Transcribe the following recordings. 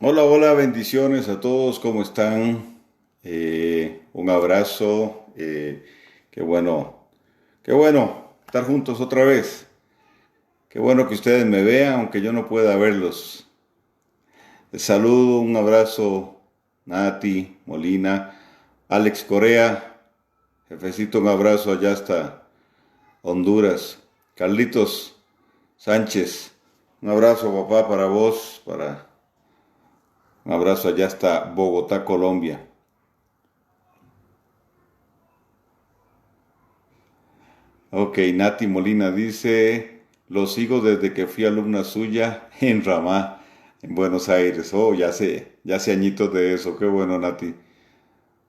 Hola, hola, bendiciones a todos, ¿cómo están? Un abrazo, qué bueno estar juntos otra vez. Qué bueno que ustedes me vean, aunque yo no pueda verlos. Les saludo, un abrazo, Nati, Molina, Alex Corea, jefecito, un abrazo allá hasta Honduras. Carlitos Sánchez, un abrazo, papá, para vos, un abrazo allá hasta Bogotá, Colombia. Ok, Nati Molina dice, lo sigo desde que fui alumna suya en Ramá, en Buenos Aires. Oh, ya hace añitos de eso, qué bueno, Nati.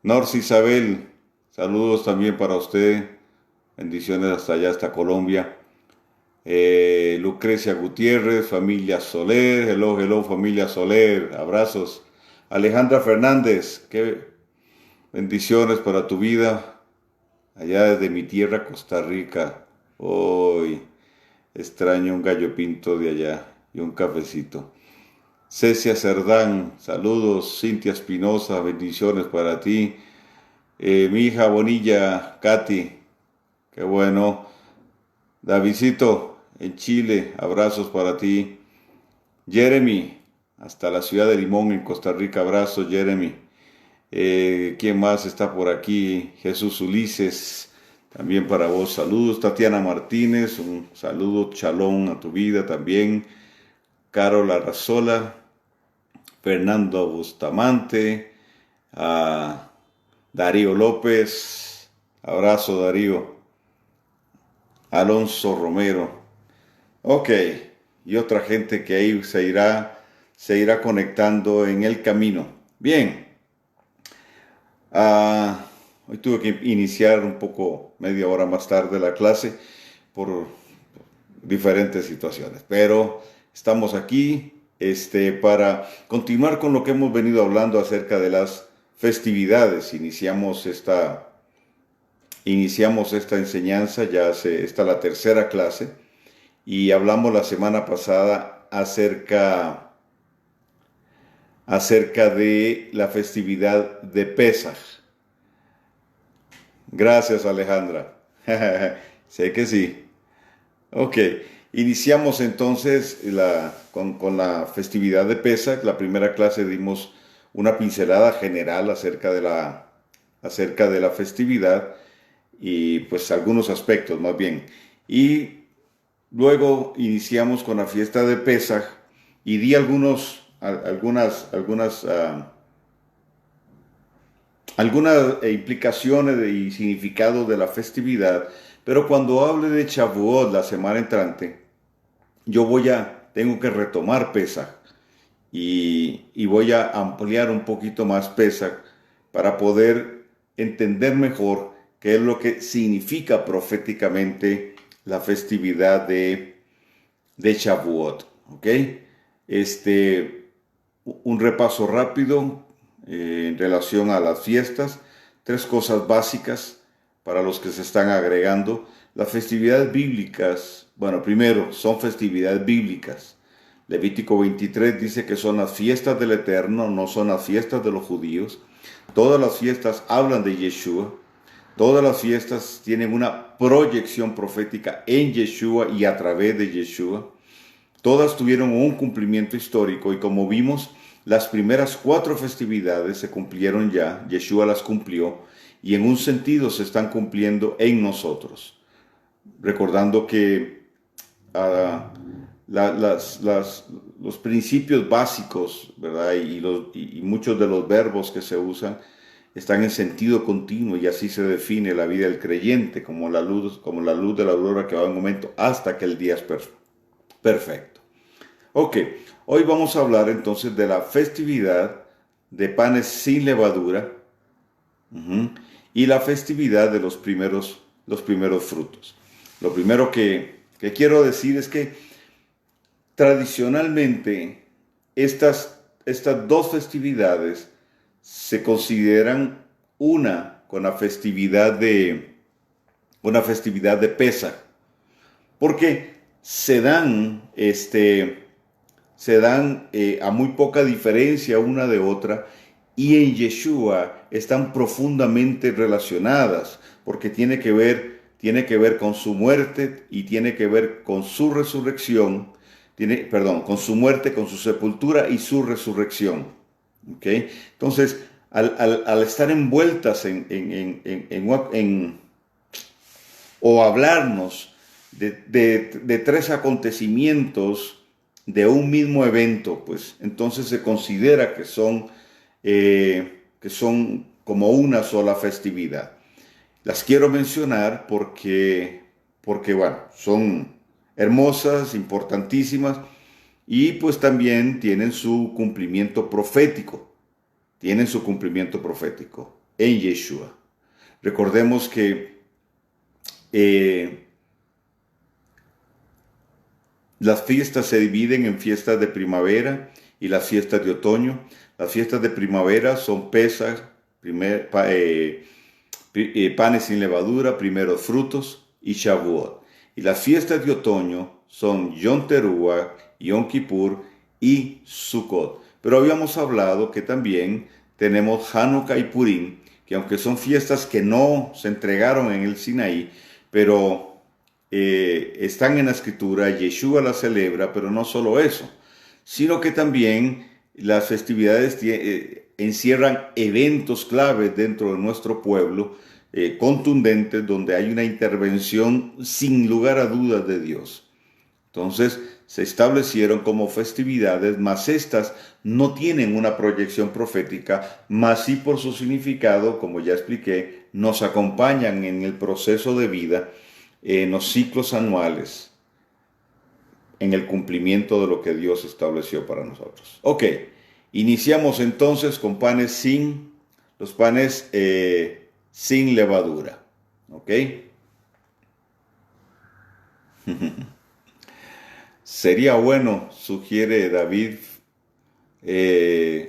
Norsi Isabel, saludos también para usted, bendiciones hasta allá, hasta Colombia. Lucrecia Gutiérrez, familia Soler, hello, hello, familia Soler, abrazos. Alejandra Fernández, qué bendiciones para tu vida, allá desde mi tierra, Costa Rica. Hoy. Extraño un gallo pinto de allá y un cafecito. Cecia Cerdán, saludos. Cintia Espinosa, bendiciones para ti. Mi hija Bonilla, Katy, qué bueno. Davidcito, en Chile, abrazos para ti. Jeremy, hasta la ciudad de Limón, en Costa Rica, abrazos, Jeremy. ¿Quién más está por aquí? Jesús Ulises, también para vos. Saludos, Tatiana Martínez, un saludo, chalón a tu vida también. Carol Arrazola, Fernando Bustamante, a Darío López, abrazo Darío, Alonso Romero, ok, y otra gente que ahí se irá conectando en el camino. Bien, ah, hoy tuve que iniciar un poco media hora más tarde la clase por diferentes situaciones, pero estamos aquí para continuar con lo que hemos venido hablando acerca de las festividades. Iniciamos esta enseñanza, está la tercera clase, y hablamos la semana pasada acerca de la festividad de Pesaj. Gracias, Alejandra. Sé que sí. Ok, iniciamos entonces con la festividad de Pesach. La primera clase dimos una pincelada general acerca de la festividad y pues algunos aspectos más bien. Y luego iniciamos con la fiesta de Pesach y di algunas implicaciones y significado de la festividad, pero cuando hable de Shavuot la semana entrante, tengo que retomar Pesach y voy a ampliar un poquito más Pesach para poder entender mejor qué es lo que significa proféticamente la festividad de Shavuot. ¿Ok? Este, un repaso rápido en relación a las fiestas. Tres cosas básicas para los que se están agregando. Las festividades bíblicas, bueno, primero, son festividades bíblicas. Levítico 23 dice que son las fiestas del Eterno, no son las fiestas de los judíos. Todas las fiestas hablan de Yeshua. Todas las fiestas tienen una proyección profética en Yeshua y a través de Yeshua. Todas tuvieron un cumplimiento histórico y como vimos, las primeras cuatro festividades se cumplieron ya, Yeshua las cumplió y en un sentido se están cumpliendo en nosotros. Recordando que uh, los principios básicos, ¿verdad? Y muchos de los verbos que se usan están en sentido continuo y así se define la vida del creyente como la luz de la aurora que va en aumento hasta que el día es perfecto. Ok, hoy vamos a hablar entonces de la festividad de panes sin levadura, uh-huh, y la festividad de los primeros frutos. Lo primero que quiero decir es que tradicionalmente estas dos festividades se consideran una festividad de Pesaj, porque se dan a muy poca diferencia una de otra, y en Yeshua están profundamente relacionadas, porque tiene que ver con su muerte y tiene que ver con su resurrección, con su muerte, con su sepultura y su resurrección. ¿Okay? Entonces, al estar envueltas o hablarnos de tres acontecimientos de un mismo evento, pues entonces se considera que son como una sola festividad. Las quiero mencionar porque bueno, son hermosas, importantísimas, y pues también tienen su cumplimiento profético. Tienen su cumplimiento profético en Yeshua. Recordemos que las fiestas se dividen en fiestas de primavera y las fiestas de otoño. Las fiestas de primavera son Pesaj, panes sin levadura, primeros frutos, y Shavuot. Y las fiestas de otoño son Yom Teruah, Yom Kippur y Sukkot. Pero habíamos hablado que también tenemos Hanukkah y Purim, que aunque son fiestas que no se entregaron en el Sinaí, pero están en la escritura, Yeshua las celebra, pero no solo eso, sino que también las festividades encierran eventos claves dentro de nuestro pueblo, contundentes, donde hay una intervención sin lugar a dudas de Dios. Entonces se establecieron como festividades, mas estas no tienen una proyección profética, mas sí por su significado, como ya expliqué, nos acompañan en el proceso de vida, en los ciclos anuales, en el cumplimiento de lo que Dios estableció para nosotros. Ok, iniciamos entonces con los panes sin levadura. Ok. Sería bueno, sugiere David,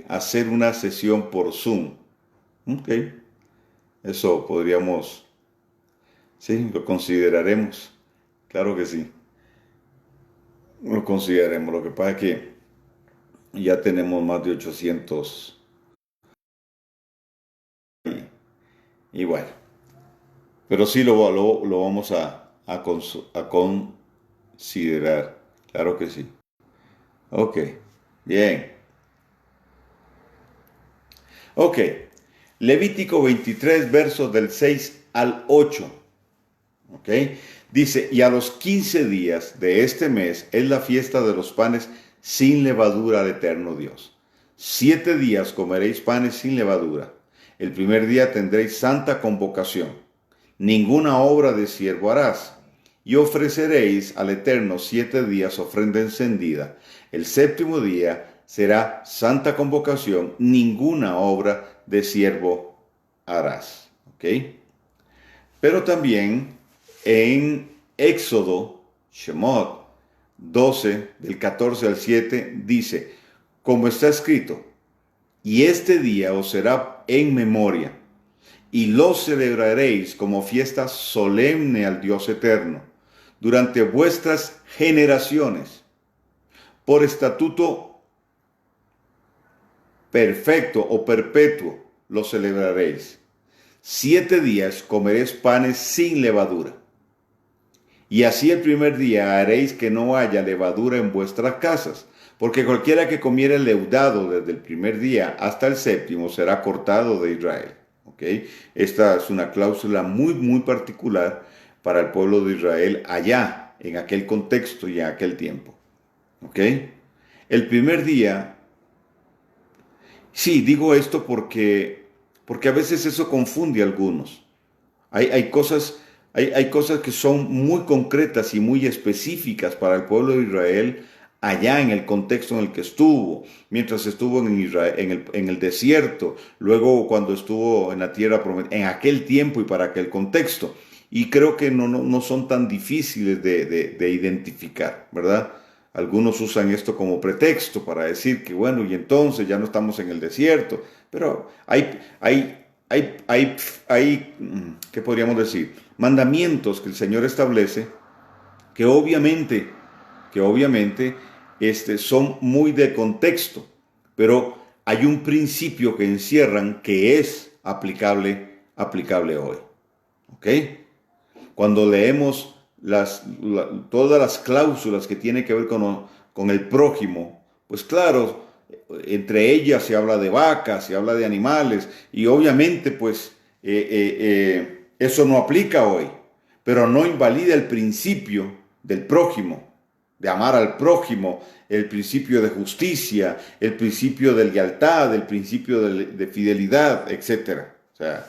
hacer una sesión por Zoom. Ok, eso podríamos, sí, lo consideraremos. Claro que sí, lo consideraremos. Lo que pasa es que ya tenemos más de 800 y bueno, pero sí lo vamos a considerar. Claro que sí. Ok, bien. Ok, Levítico 23, versos del 6 al 8. Ok, dice, y a los 15 días de este mes es la fiesta de los panes sin levadura al eterno Dios. 7 días comeréis panes sin levadura. El primer día tendréis santa convocación. Ninguna obra de siervo harás. Y ofreceréis al Eterno 7 días ofrenda encendida. El séptimo día será santa convocación. Ninguna obra de siervo harás. ¿Ok? Pero también en Éxodo, Shemot 12, del 14 al 7, dice, como está escrito, y este día os será en memoria, y lo celebraréis como fiesta solemne al Dios eterno, durante vuestras generaciones, por estatuto perfecto o perpetuo lo celebraréis. 7 días comeréis panes sin levadura. Y así el primer día haréis que no haya levadura en vuestras casas, porque cualquiera que comiere leudado desde el primer día hasta el séptimo será cortado de Israel. ¿Okay? Esta es una cláusula muy, muy particular para el pueblo de Israel allá, en aquel contexto y en aquel tiempo. ¿Okay? El primer día, sí, digo esto porque a veces eso confunde a algunos. Hay cosas que son muy concretas y muy específicas para el pueblo de Israel allá en el contexto en el que estuvo, mientras estuvo en Israel, en el desierto, luego cuando estuvo en la tierra prometida, en aquel tiempo y para aquel contexto. Y creo que no son tan difíciles de identificar, ¿verdad? Algunos usan esto como pretexto para decir que, bueno, y entonces ya no estamos en el desierto, pero ¿qué podríamos decir? Mandamientos que el Señor establece que obviamente son muy de contexto, pero hay un principio que encierran que es aplicable hoy. ¿Ok? Cuando leemos todas las cláusulas que tienen que ver con el prójimo, pues claro, entre ellas se habla de vacas, se habla de animales, y obviamente pues eso no aplica hoy, pero no invalida el principio del prójimo, de amar al prójimo, el principio de justicia, el principio de lealtad, el principio de fidelidad, etc. O sea,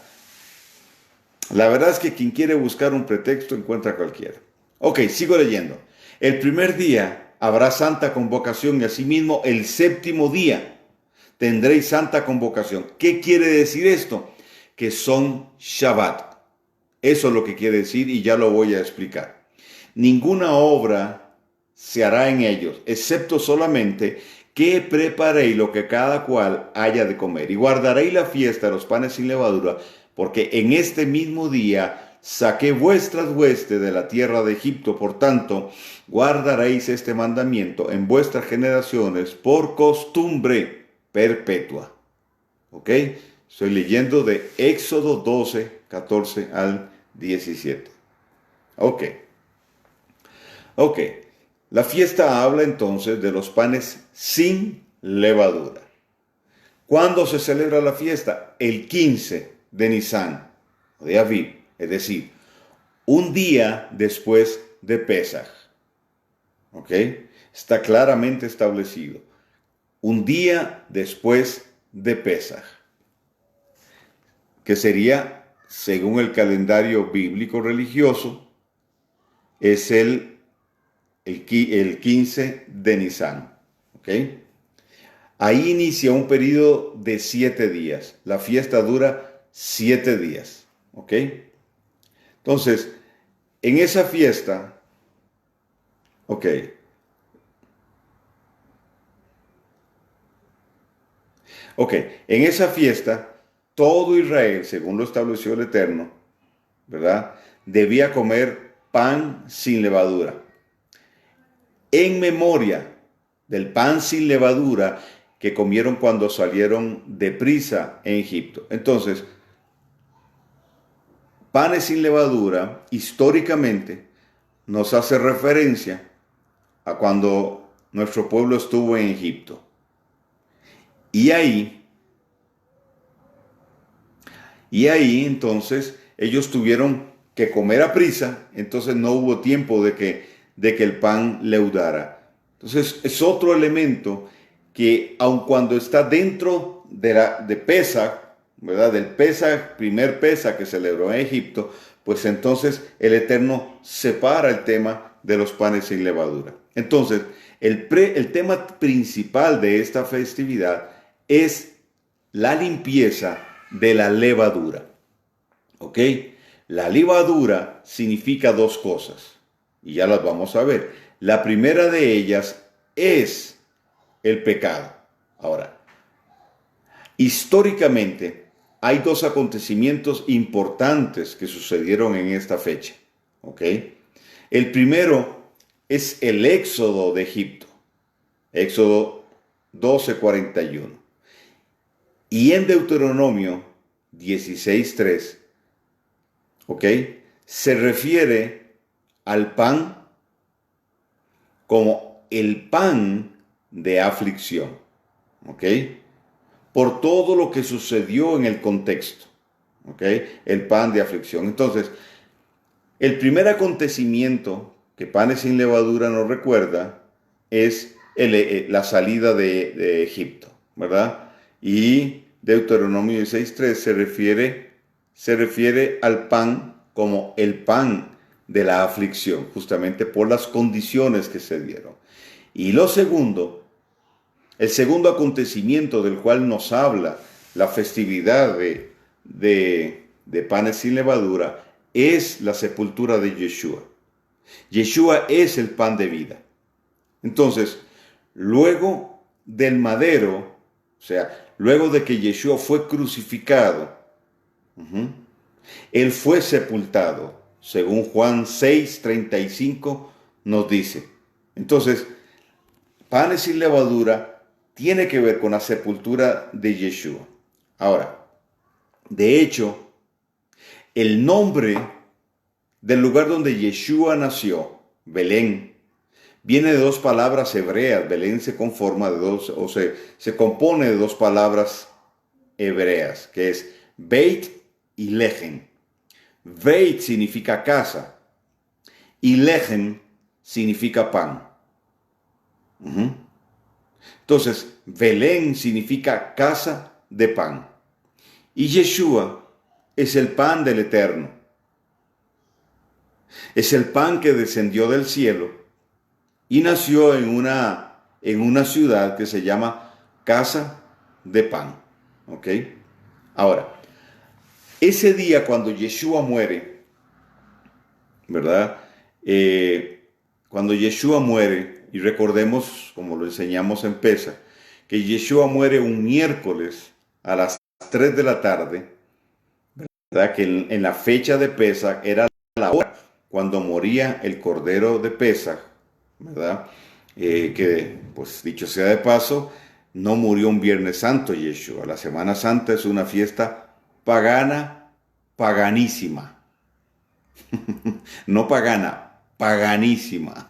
la verdad es que quien quiere buscar un pretexto encuentra cualquiera. Ok, sigo leyendo. El primer día habrá santa convocación y asimismo el séptimo día tendréis santa convocación. ¿Qué quiere decir esto? Que son Shabbat. Eso es lo que quiere decir y ya lo voy a explicar. Ninguna obra se hará en ellos, excepto solamente que preparéis lo que cada cual haya de comer. Y guardaréis la fiesta de los panes sin levadura, porque en este mismo día saqué vuestras huestes de la tierra de Egipto. Por tanto, guardaréis este mandamiento en vuestras generaciones por costumbre perpetua. ¿Ok? Estoy leyendo de Éxodo 12, 14 al 17. Ok. Ok. La fiesta habla entonces de los panes sin levadura. ¿Cuándo se celebra la fiesta? El 15 de Nisan, de Aviv, es decir, un día después de Pesaj. ¿Ok? Está claramente establecido. Un día después de Pesaj, que sería, según el calendario bíblico religioso, es el 15 de Nisan. ¿Ok? Ahí inicia un periodo de 7 días. La fiesta dura 7 días. ¿Ok? Entonces, en esa fiesta, ok, en esa fiesta, todo Israel, según lo estableció el Eterno, ¿verdad? Debía comer pan sin levadura. En memoria del pan sin levadura que comieron cuando salieron de prisa en Egipto. Entonces, panes sin levadura, históricamente, nos hace referencia a cuando nuestro pueblo estuvo en Egipto. Y ahí entonces ellos tuvieron que comer a prisa, entonces no hubo tiempo de que el pan leudara. Entonces es otro elemento que aun cuando está dentro de Pesaj, ¿verdad? Del Pesaj, primer Pesaj que celebró en Egipto, pues entonces el Eterno separa el tema de los panes sin levadura. Entonces, el tema principal de esta festividad es la limpieza de la levadura. ¿Ok? La levadura significa dos cosas y ya las vamos a ver. La primera de ellas es el pecado. Ahora, históricamente hay dos acontecimientos importantes que sucedieron en esta fecha. ¿Ok? El primero es el éxodo de Egipto. Éxodo 12:41. Y en Deuteronomio 16:3, ¿ok? Se refiere al pan como el pan de aflicción, ¿ok? Por todo lo que sucedió en el contexto, ¿ok? El pan de aflicción. Entonces, el primer acontecimiento que Panes sin Levadura nos recuerda es la salida de Egipto, ¿verdad? Y Deuteronomio 16:3 se refiere al pan como el pan de la aflicción, justamente por las condiciones que se dieron. Y el segundo acontecimiento del cual nos habla la festividad de Panes sin Levadura es la sepultura de Yeshua. Yeshua es el pan de vida. Entonces, luego del madero, o sea, luego de que Yeshua fue crucificado, él fue sepultado, según Juan 6:35 nos dice. Entonces, panes sin levadura tiene que ver con la sepultura de Yeshua. Ahora, de hecho, el nombre del lugar donde Yeshua nació, Belén, viene de dos palabras hebreas. Belén se conforma de dos, se compone de dos palabras hebreas, que es Beit y Lehem. Beit significa casa y Lehem significa pan. Entonces, Belén significa casa de pan. Y Yeshua es el pan del Eterno. Es el pan que descendió del cielo y nació en una ciudad que se llama Casa de Pan. ¿Ok? Ahora, ese día cuando Yeshua muere, ¿verdad? Cuando Yeshua muere, y recordemos, como lo enseñamos en Pesaj, que Yeshua muere un miércoles a las 3 de la tarde, ¿verdad? Que en la fecha de Pesaj era la hora cuando moría el Cordero de Pesaj, ¿verdad? Que, pues dicho sea de paso, no murió un Viernes Santo Yeshua. La Semana Santa es una fiesta pagana, paganísima. No pagana, paganísima.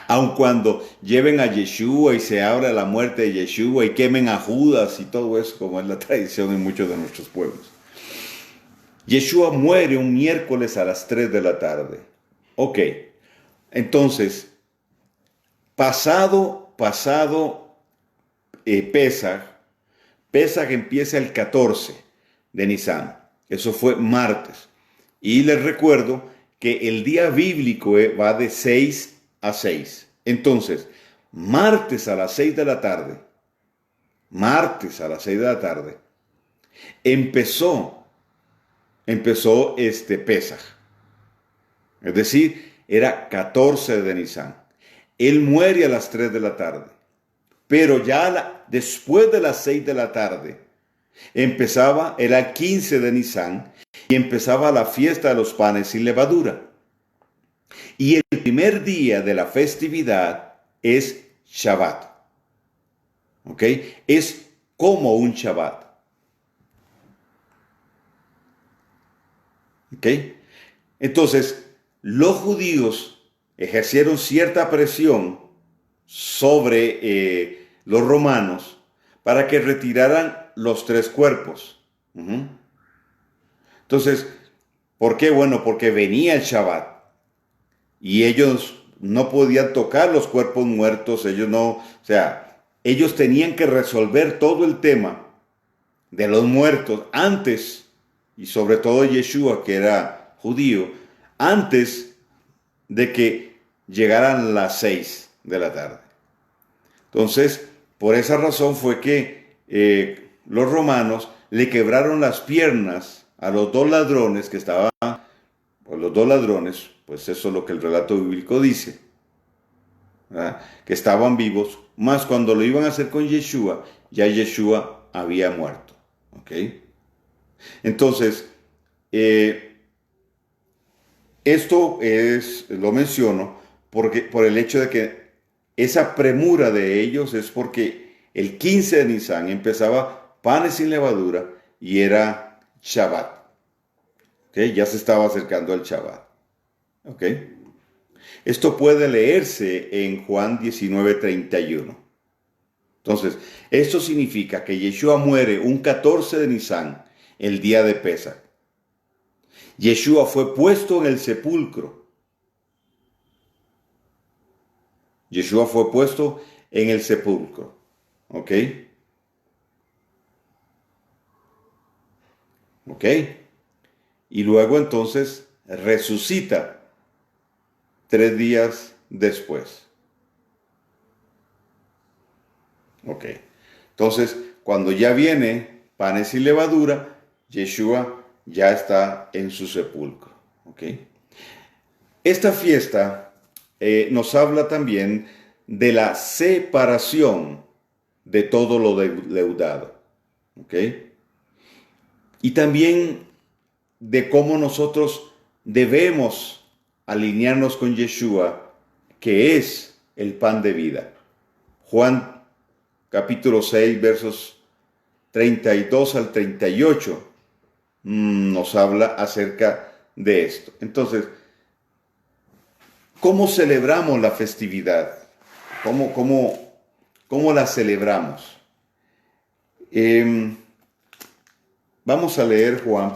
Aun cuando lleven a Yeshua y se abra la muerte de Yeshua y quemen a Judas y todo eso, como es la tradición en muchos de nuestros pueblos. Yeshua muere un miércoles a las 3 de la tarde. Ok, entonces, pasado Pesaj empieza el 14 de Nisan. Eso fue martes. Y les recuerdo que el día bíblico va de 6 a 6. Entonces, martes a las 6 de la tarde, empezó Pesaj. Es decir, era 14 de Nisan. Él muere a las 3 de la tarde. Pero ya después de las 6 de la tarde, era el 15 de Nisan y empezaba la fiesta de los panes sin levadura. Y el primer día de la festividad es Shabbat. ¿Ok? Es como un Shabbat. ¿Ok? Entonces, los judíos ejercieron cierta presión sobre los romanos para que retiraran los 3 cuerpos. Entonces, ¿por qué? Bueno, porque venía el Shabbat y ellos no podían tocar los cuerpos muertos, ellos tenían que resolver todo el tema de los muertos antes, y sobre todo Yeshua, que era judío, antes de que llegaran las 6 de la tarde. Entonces, por esa razón fue que los romanos le quebraron las piernas a los 2 ladrones que estaban, pues eso es lo que el relato bíblico dice, ¿verdad? Que estaban vivos, más cuando lo iban a hacer con Yeshua, ya Yeshua había muerto. ¿Ok? Entonces, esto lo menciono por el hecho de que esa premura de ellos es porque el 15 de Nisan empezaba panes sin levadura y era Shabbat. ¿Okay? Ya se estaba acercando al Shabbat. ¿Okay? Esto puede leerse en Juan 19:31. Entonces, esto significa que Yeshua muere un 14 de Nisan, el día de Pesaj. Yeshua fue puesto en el sepulcro. Yeshua fue puesto en el sepulcro. ¿Ok? ¿Ok? Y luego entonces resucita 3 días después. ¿Ok? Entonces, cuando ya viene panes y levadura, Yeshua ya está en su sepulcro. ¿Ok? Esta fiesta nos habla también de la separación de todo lo deudado. ¿Ok? Y también de cómo nosotros debemos alinearnos con Yeshua, que es el pan de vida. Juan capítulo 6, versos 32 al 38 nos habla acerca de esto. Entonces, ¿cómo celebramos la festividad? ¿Cómo la celebramos? Vamos a leer Juan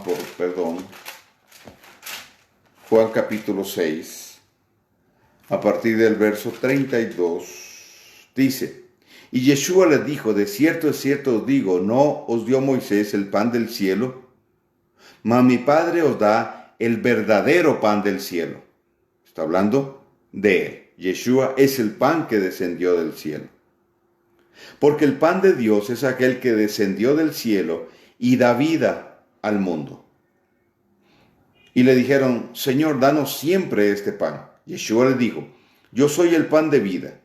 capítulo 6, a partir del verso 32, dice: Y Yeshua les dijo, de cierto os digo, no os dio Moisés el pan del cielo, mas mi Padre os da el verdadero pan del cielo. Está hablando de él. Yeshua es el pan que descendió del cielo. Porque el pan de Dios es aquel que descendió del cielo y da vida al mundo. Y le dijeron, Señor, danos siempre este pan. Yeshua les dijo, yo soy el pan de vida.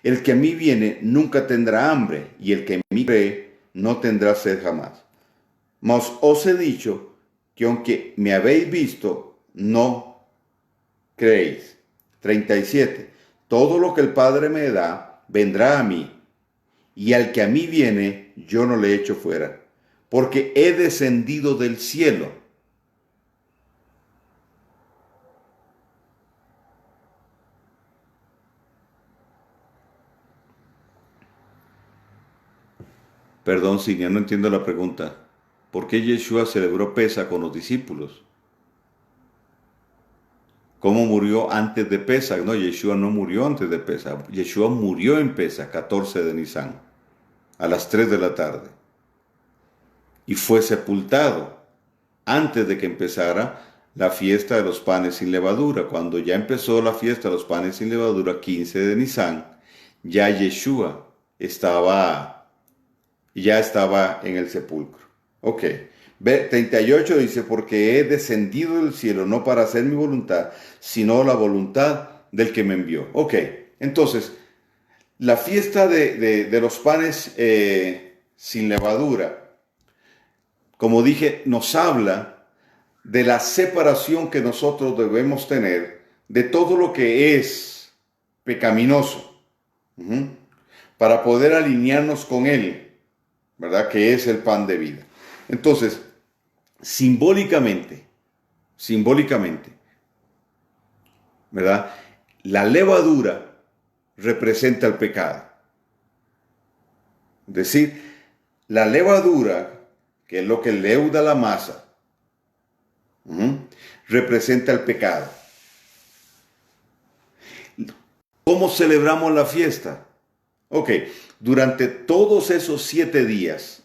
El que a mí viene nunca tendrá hambre, y el que en mí cree no tendrá sed jamás. Mas os he dicho que aunque me habéis visto, no creéis. 37. Todo lo que el Padre me da, vendrá a mí, y al que a mí viene, yo no le echo fuera, porque he descendido del cielo. Perdón, Sinia, no entiendo la pregunta. ¿Por qué Yeshua celebró Pesa con los discípulos? ¿Cómo murió antes de Pesach? No, Yeshua no murió antes de Pesach. Yeshua murió en Pesach, 14 de Nisan, a las 3 de la tarde. Y fue sepultado antes de que empezara la fiesta de los panes sin levadura. Cuando ya empezó la fiesta de los panes sin levadura, 15 de Nisan, ya Yeshua estaba en el sepulcro. Ok. 38 dice, porque he descendido del cielo no para hacer mi voluntad, sino la voluntad del que me envió. Ok, entonces, la fiesta de los panes sin levadura, como dije, nos habla de la separación que nosotros debemos tener de todo lo que es pecaminoso, para poder alinearnos con Él, ¿verdad? Que es el pan de vida. Entonces, simbólicamente, ¿verdad? La levadura representa el pecado. Es decir, la levadura, que es lo que leuda la masa, representa el pecado. ¿Cómo celebramos la fiesta? Ok, durante todos esos 7 días,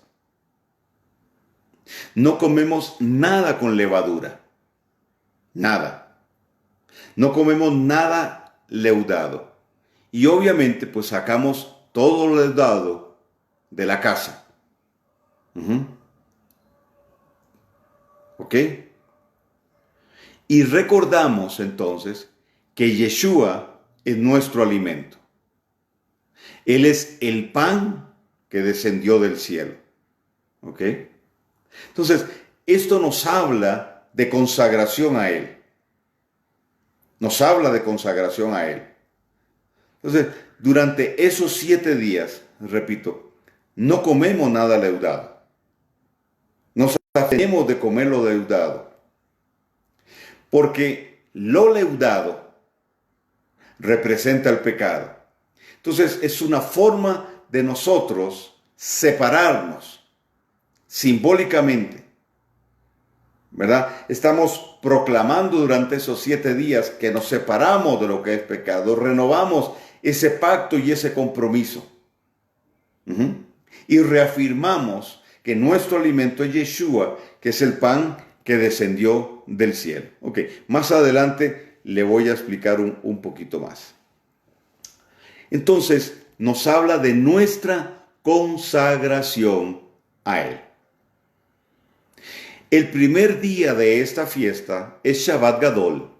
no comemos nada con levadura. Nada. No comemos nada leudado. Y obviamente pues sacamos todo lo leudado de la casa. ¿Ok? Y recordamos entonces que Yeshua es nuestro alimento. Él es el pan que descendió del cielo. ¿Ok? Entonces, esto nos habla de consagración a Él. Nos habla de consagración a Él. Entonces, durante esos 7 días, repito, no comemos nada leudado. Nos abstenemos de comer lo leudado. Porque lo leudado representa el pecado. Entonces, es una forma de nosotros separarnos simbólicamente, ¿verdad? Estamos proclamando durante esos 7 días que nos separamos de lo que es pecado, renovamos ese pacto y ese compromiso. Y reafirmamos que nuestro alimento es Yeshua, que es el pan que descendió del cielo. Ok, más adelante le voy a explicar un poquito más. Entonces, nos habla de nuestra consagración a Él. El primer día de esta fiesta es Shabbat Gadol.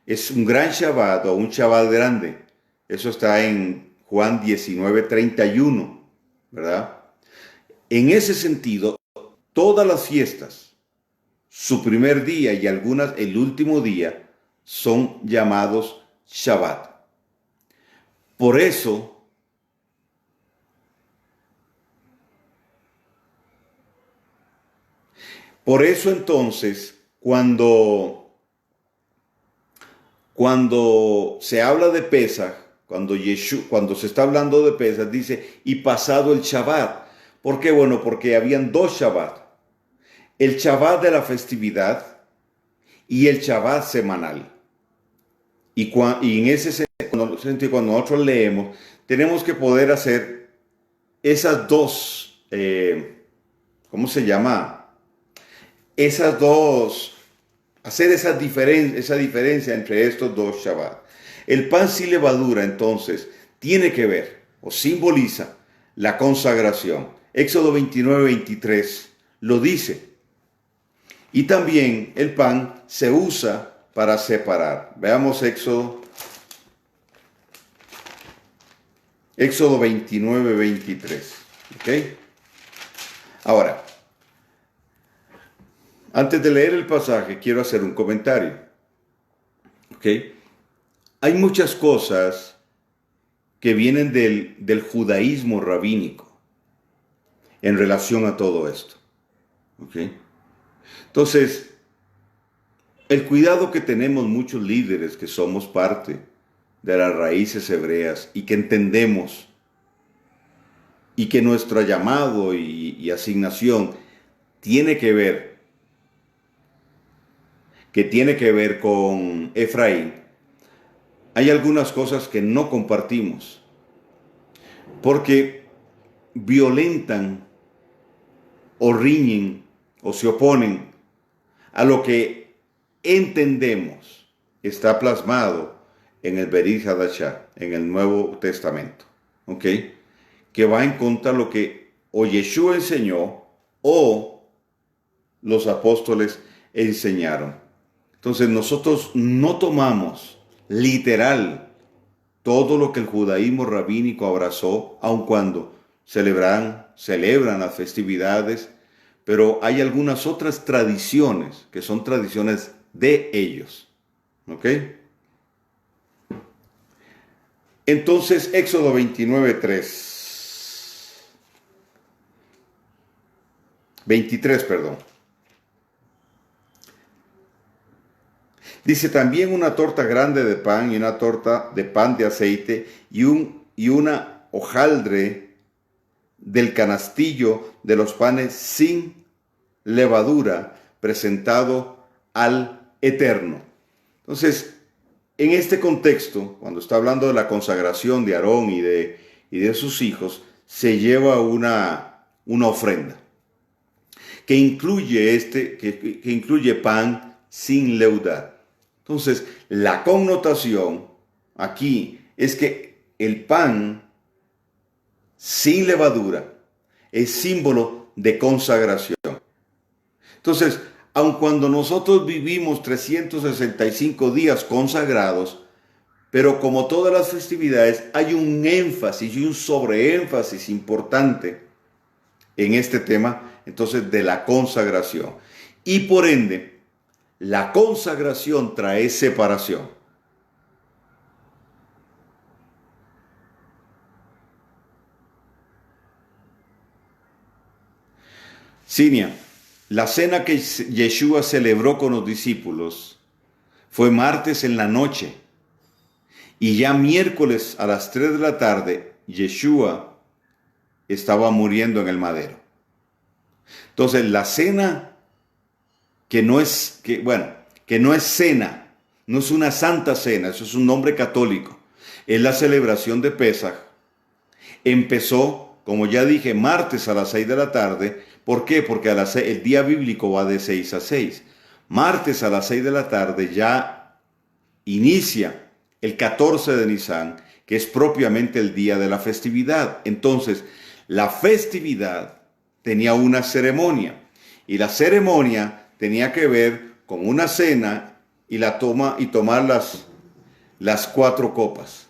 Es un gran Shabbat o un Shabbat grande. Eso está en Juan 19:31, ¿verdad? En ese sentido, todas las fiestas, su primer día y algunas el último día, son llamados Shabbat. Por eso, entonces, cuando se habla de Pesaj, cuando se está hablando de Pesaj, dice, y pasado el Shabbat. ¿Por qué? Bueno, porque habían dos Shabbat. El Shabbat de la festividad y el Shabbat semanal. Y en ese sentido, cuando nosotros leemos, tenemos que poder hacer esas dos, ¿cómo se llama? Hacer esa diferencia entre estos dos Shabbat. El pan sin levadura, entonces, tiene que ver o simboliza la consagración. Éxodo 29-23 lo dice. Y también el pan se usa para separar. Veamos Éxodo 29-23. ¿Ok? Ahora, antes de leer el pasaje, quiero hacer un comentario. ¿Ok? Hay muchas cosas que vienen del judaísmo rabínico en relación a todo esto. ¿Ok? Entonces, el cuidado que tenemos muchos líderes que somos parte de las raíces hebreas y que entendemos y que nuestro llamado y asignación tiene que ver con Efraín, hay algunas cosas que no compartimos porque violentan o riñen o se oponen a lo que entendemos está plasmado en el Berit Hadashah, en el Nuevo Testamento, ¿ok? Que va en contra de lo que o Yeshua enseñó o los apóstoles enseñaron. Entonces nosotros no tomamos literal todo lo que el judaísmo rabínico abrazó, aun cuando celebran las festividades, pero hay algunas otras tradiciones que son tradiciones de ellos. ¿Ok? Entonces, Éxodo 23, perdón. Dice también una torta grande de pan y una torta de pan de aceite y una hojaldre del canastillo de los panes sin levadura presentado al Eterno. Entonces, en este contexto, cuando está hablando de la consagración de Aarón y de sus hijos, se lleva una ofrenda que incluye pan sin levadura. Entonces, la connotación aquí es que el pan sin levadura es símbolo de consagración. Entonces, aun cuando nosotros vivimos 365 días consagrados, pero como todas las festividades, hay un énfasis y un sobreénfasis importante en este tema, entonces, de la consagración. Y por ende, la consagración trae separación. Sinia, la cena que Yeshua celebró con los discípulos fue martes en la noche y ya miércoles a las 3 de la tarde Yeshua estaba muriendo en el madero. Entonces la cena que no es cena, no es una santa cena, eso es un nombre católico, es la celebración de Pesaj. Empezó, como ya dije, martes a las 6 de la tarde. ¿Por qué? Porque el día bíblico va de 6 a 6. Martes a las 6 de la tarde ya inicia el 14 de Nisan, que es propiamente el día de la festividad. Entonces, la festividad tenía una ceremonia y la ceremonia tenía que ver con una cena y tomar las 4 copas.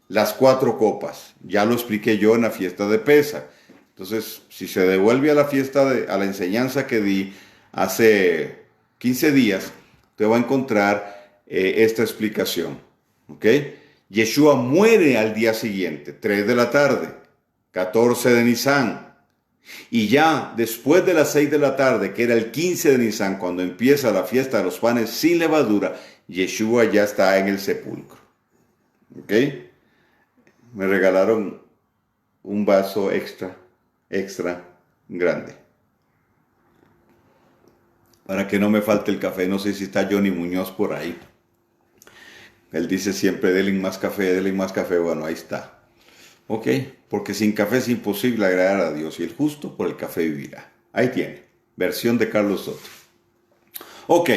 Las 4 copas. Ya lo expliqué yo en la fiesta de Pesaj. Entonces, si se devuelve a a la enseñanza que di hace 15 días, te va a encontrar esta explicación. ¿Ok? Yeshua muere al día siguiente, 3 de la tarde, 14 de Nisan. Y ya después de las 6 de la tarde, que era el 15 de Nisan, cuando empieza la fiesta de los panes sin levadura, Yeshua ya está en el sepulcro. ¿Ok? Me regalaron un vaso extra grande. Para que no me falte el café. No sé si está Johnny Muñoz por ahí. Él dice siempre, denle más café, denle más café. Bueno, ahí está. Ok, porque sin café es imposible agradar a Dios y el justo por el café vivirá. Ahí tiene, versión de Carlos Soto. Ok,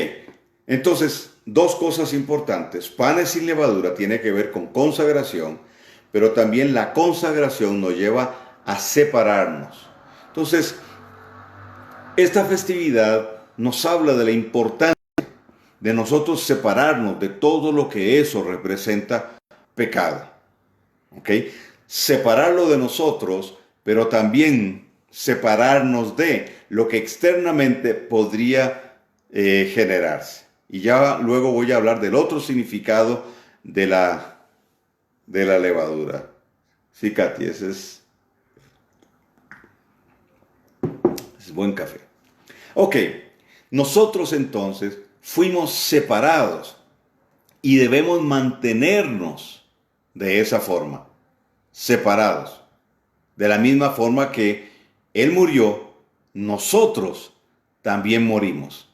entonces, dos cosas importantes. Panes sin levadura tiene que ver con consagración, pero también la consagración nos lleva a separarnos. Entonces, esta festividad nos habla de la importancia de nosotros separarnos de todo lo que eso representa pecado. ¿Ok? Separarlo de nosotros, pero también separarnos de lo que externamente podría generarse. Y ya luego voy a hablar del otro significado de la levadura. Sí, Katy, ese es buen café. Ok, nosotros entonces fuimos separados y debemos mantenernos de esa forma, separados. De la misma forma que Él murió, nosotros también morimos.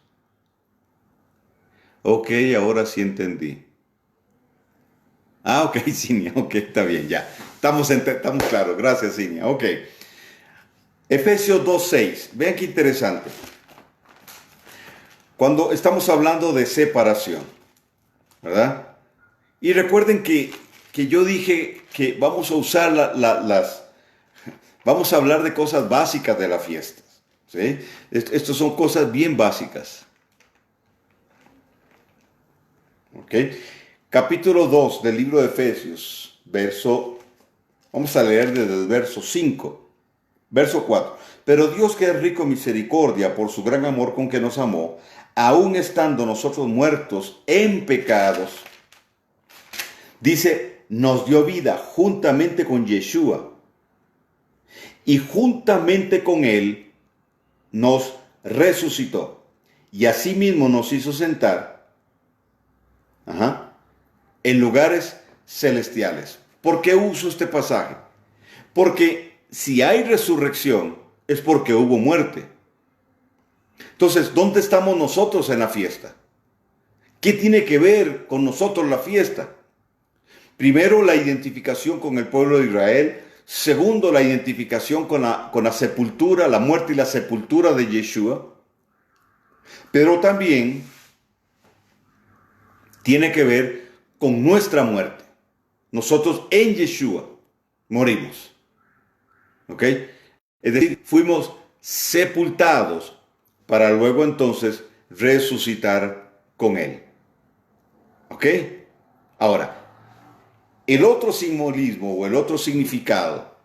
Ok, ahora sí entendí. Ah, ok, Cinia, ok, está bien, ya. Estamos claros, gracias, Cinia, ok. Efesios 2:6, vean qué interesante. Cuando estamos hablando de separación, ¿verdad? Y recuerden que yo dije que vamos a usar vamos a hablar de cosas básicas de la fiesta, ¿sí? Estas son cosas bien básicas. ¿Ok? Capítulo 2 del libro de Efesios, vamos a leer desde el verso 5, verso 4. Pero Dios, que es rico en misericordia por su gran amor con que nos amó, aun estando nosotros muertos en pecados, dice, nos dio vida juntamente con Yeshua y juntamente con Él nos resucitó y asimismo nos hizo sentar en lugares celestiales. ¿Por qué uso este pasaje? Porque si hay resurrección es porque hubo muerte. Entonces, ¿dónde estamos nosotros en la fiesta? ¿Qué tiene que ver con nosotros la fiesta? Primero, la identificación con el pueblo de Israel. Segundo, la identificación con la sepultura, la muerte y la sepultura de Yeshua. Pero también tiene que ver con nuestra muerte. Nosotros en Yeshua morimos. ¿Ok? Es decir, fuimos sepultados para luego entonces resucitar con Él. ¿Ok? Ahora, el otro simbolismo o el otro significado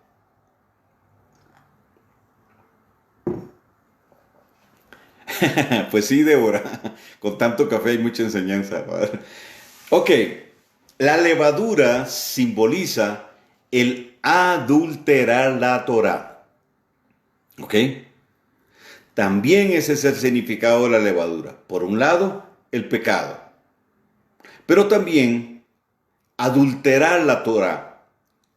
pues sí, Débora, con tanto café hay mucha enseñanza. Ok, la levadura simboliza el adulterar la Torah. ¿Ok? También ese es el significado de la levadura. Por un lado, el pecado. Pero también adulterar la Torah,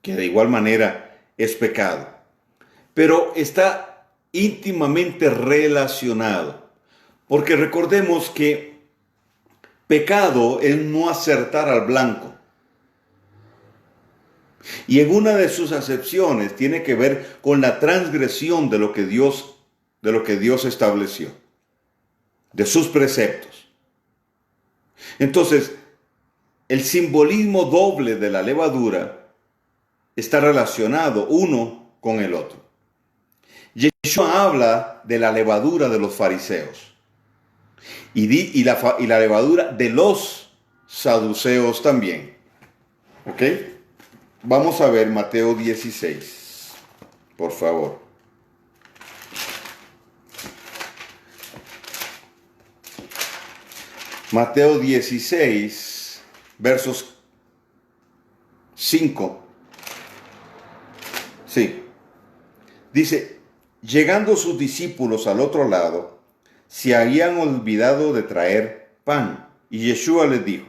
que de igual manera es pecado. Pero está íntimamente relacionado. Porque recordemos que pecado es no acertar al blanco. Y en una de sus acepciones tiene que ver con la transgresión de lo que Dios estableció, de sus preceptos. Entonces, el simbolismo doble de la levadura está relacionado uno con el otro. Yeshua habla de la levadura de los fariseos y la levadura de los saduceos también. ¿Ok? Vamos a ver Mateo 16, por favor. Mateo 16, versos 5. Sí. Dice, llegando sus discípulos al otro lado, se habían olvidado de traer pan. Y Yeshua les dijo,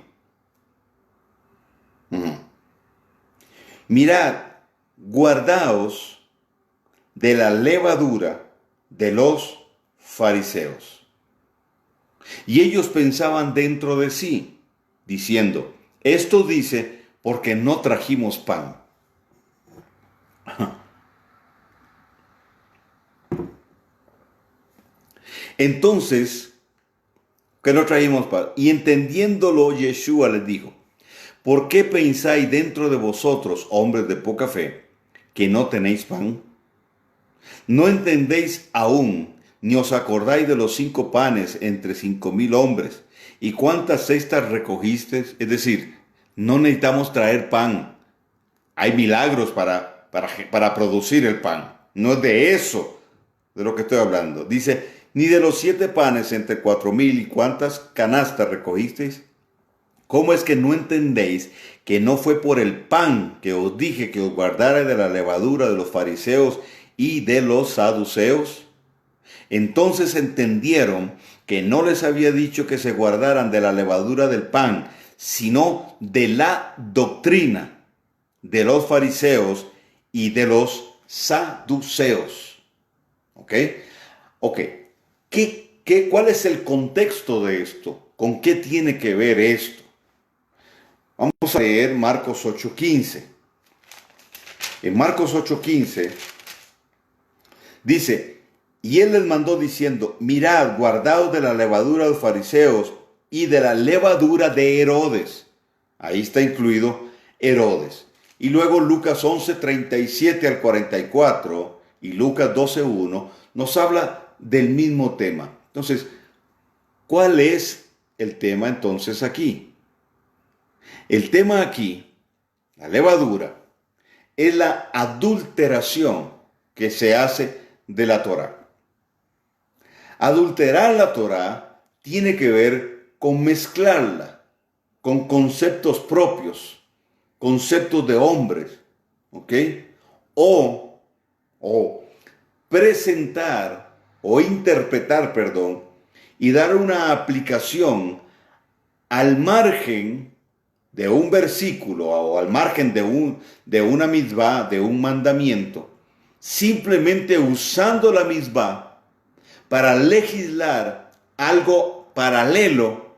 mirad, guardaos de la levadura de los fariseos. Y ellos pensaban dentro de sí, diciendo, esto dice porque no trajimos pan. Entonces, que no trajimos pan. Y entendiéndolo, Yeshua les dijo, ¿por qué pensáis dentro de vosotros, hombres de poca fe, que no tenéis pan? ¿No entendéis aún, ni os acordáis de los 5 panes entre 5,000 hombres? ¿Y cuántas cestas recogisteis? Es decir, no necesitamos traer pan. Hay milagros para producir el pan. No es de eso de lo que estoy hablando. Dice, ni de los 7 panes entre 4,000, ¿y cuántas canastas recogisteis? ¿Cómo es que no entendéis que no fue por el pan que os dije que os guardara de la levadura de los fariseos y de los saduceos? Entonces entendieron que no les había dicho que se guardaran de la levadura del pan, sino de la doctrina de los fariseos y de los saduceos. ¿Ok? Ok. ¿Cuál es el contexto de esto? ¿Con qué tiene que ver esto? Vamos a leer Marcos 8:15. En Marcos 8:15 dice, y él les mandó diciendo, mirad, guardaos de la levadura de los fariseos y de la levadura de Herodes. Ahí está incluido Herodes. Y luego Lucas 11:37 al 44 y Lucas 12:1 nos habla del mismo tema. Entonces, ¿cuál es el tema entonces aquí? El tema aquí, la levadura, es la adulteración que se hace de la Torá. Adulterar la Torá tiene que ver con mezclarla con conceptos propios, conceptos de hombres, ¿ok? O presentar o interpretar, y dar una aplicación al margen de un versículo o al margen de una mitzvah, de un mandamiento, simplemente usando la mitzvah para legislar algo paralelo,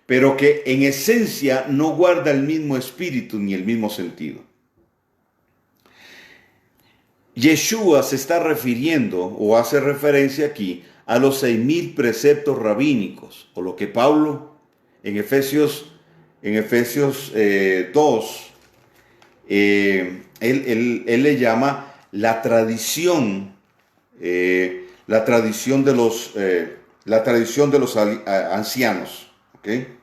pero que en esencia no guarda el mismo espíritu ni el mismo sentido. Yeshua se está refiriendo o hace referencia aquí a los 6,000 preceptos rabínicos, o lo que Pablo en Efesios 2, él le llama la tradición de los ancianos. ¿Okay?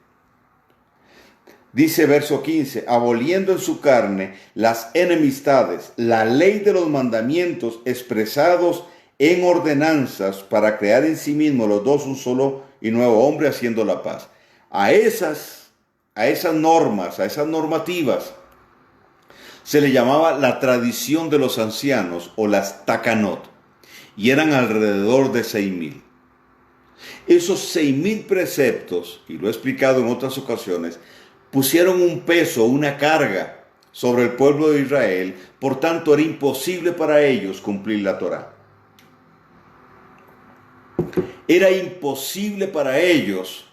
Dice verso 15, aboliendo en su carne las enemistades, la ley de los mandamientos expresados en ordenanzas para crear en sí mismos los dos un solo y nuevo hombre, haciendo la paz. A esas normas, a esas normativas, se le llamaba la tradición de los ancianos o las takanot, y eran alrededor de 6,000. Esos 6,000 preceptos, y lo he explicado en otras ocasiones, pusieron un peso, una carga sobre el pueblo de Israel, por tanto era imposible para ellos cumplir la Torá. Era imposible para ellos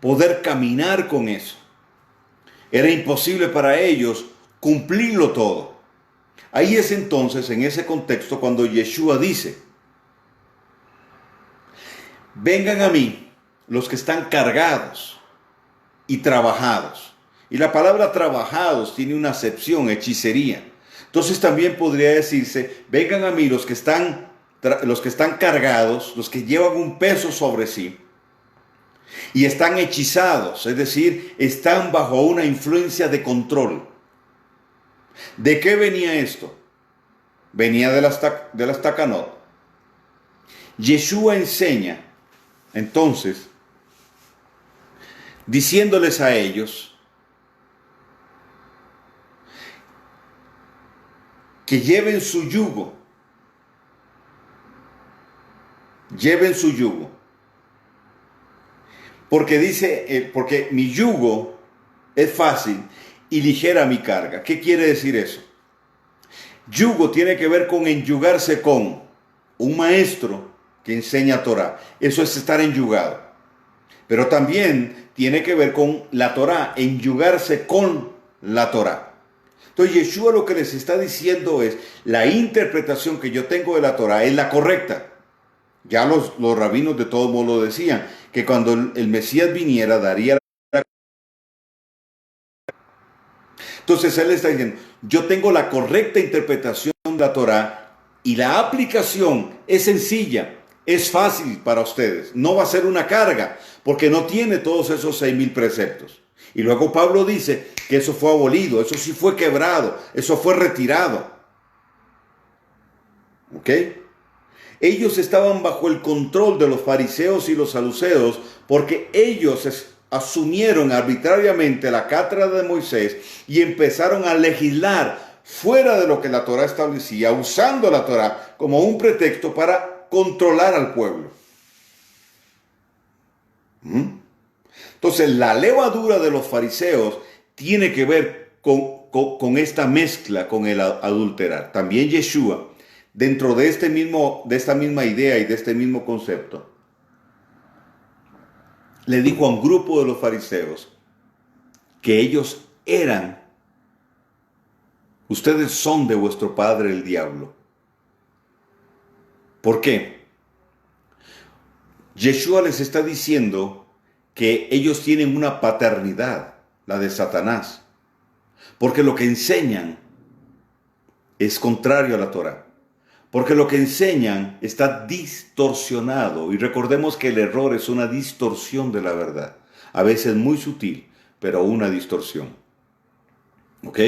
poder caminar con eso. Era imposible para ellos cumplirlo todo. Ahí es entonces, en ese contexto, cuando Yeshua dice, vengan a mí los que están cargados y trabajados. Y la palabra trabajados tiene una acepción, hechicería. Entonces también podría decirse, vengan a mí los que están cargados, los que llevan un peso sobre sí y están hechizados, es decir, están bajo una influencia de control. ¿De qué venía esto? Venía de las takanot. Yeshua enseña, entonces, diciéndoles a ellos que lleven su yugo. Lleven su yugo. Porque dice, porque mi yugo es fácil y ligera mi carga. ¿Qué quiere decir eso? Yugo tiene que ver con enyugarse con un maestro que enseña Torah. Eso es estar enyugado. Pero también tiene que ver con la Torah, enyugarse con la Torah. Entonces Yeshua lo que les está diciendo es, la interpretación que yo tengo de la Torah es la correcta. Ya los rabinos de todo modo lo decían, que cuando el Mesías viniera daría la... Entonces él está diciendo, yo tengo la correcta interpretación de la Torah y la aplicación es sencilla, es fácil para ustedes, no va a ser una carga, porque no tiene todos esos 6,000 preceptos. Y luego Pablo dice que eso fue abolido, eso sí fue quebrado, eso fue retirado. ¿Ok? Ellos estaban bajo el control de los fariseos y los saduceos porque ellos asumieron arbitrariamente la cátedra de Moisés y empezaron a legislar fuera de lo que la Torá establecía, usando la Torá como un pretexto para controlar al pueblo. Entonces, la levadura de los fariseos tiene que ver con esta mezcla, con el adulterar. También Yeshua, dentro de esta misma idea y de este mismo concepto, le dijo a un grupo de los fariseos que ellos ustedes son de vuestro padre el diablo. ¿Por qué? Yeshua les está diciendo que ellos tienen una paternidad, la de Satanás, porque lo que enseñan es contrario a la Torá. Porque lo que enseñan está distorsionado. Y recordemos que el error es una distorsión de la verdad. A veces muy sutil, pero una distorsión. ¿Ok?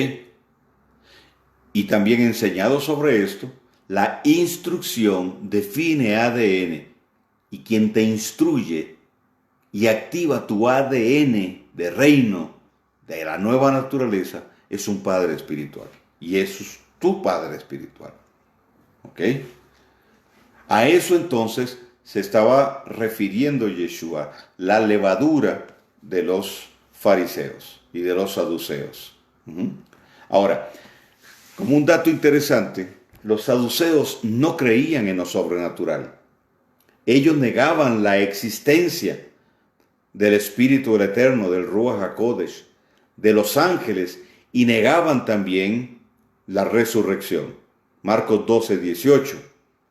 Y también enseñado sobre esto, la instrucción define ADN. Y quien te instruye y activa tu ADN de reino, de la nueva naturaleza, es un padre espiritual. Y eso es tu padre espiritual. ¿Ok? A eso entonces se estaba refiriendo Yeshua, la levadura de los fariseos y de los saduceos. Ahora, como un dato interesante, los saduceos no creían en lo sobrenatural. Ellos negaban la existencia del Espíritu del Eterno, del Ruach HaKodesh, de los ángeles, y negaban también la resurrección. Marcos 12, 18,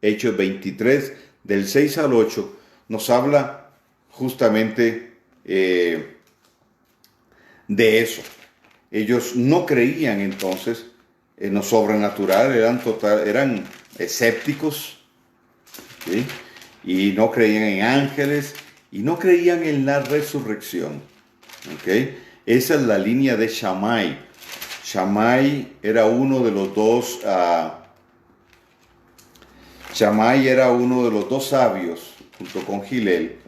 Hechos 23, del 6 al 8, nos habla justamente de eso. Ellos no creían entonces en lo sobrenatural, eran escépticos, ¿sí? Y no creían en ángeles y no creían en la resurrección. ¿Okay? Esa es la línea de Shammai. Shammai era uno de los dos sabios, junto con Hillel,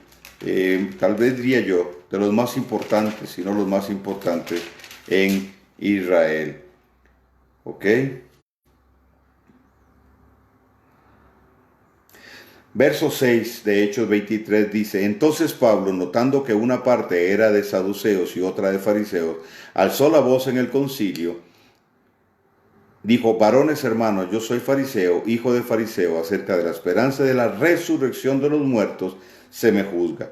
tal vez diría yo, de los más importantes, si no los más importantes, en Israel. ¿Ok? Verso 6 de Hechos 23 dice, entonces Pablo, notando que una parte era de saduceos y otra de fariseos, alzó la voz en el concilio, dijo, varones hermanos, yo soy fariseo, hijo de fariseo, acerca de la esperanza de la resurrección de los muertos, se me juzga.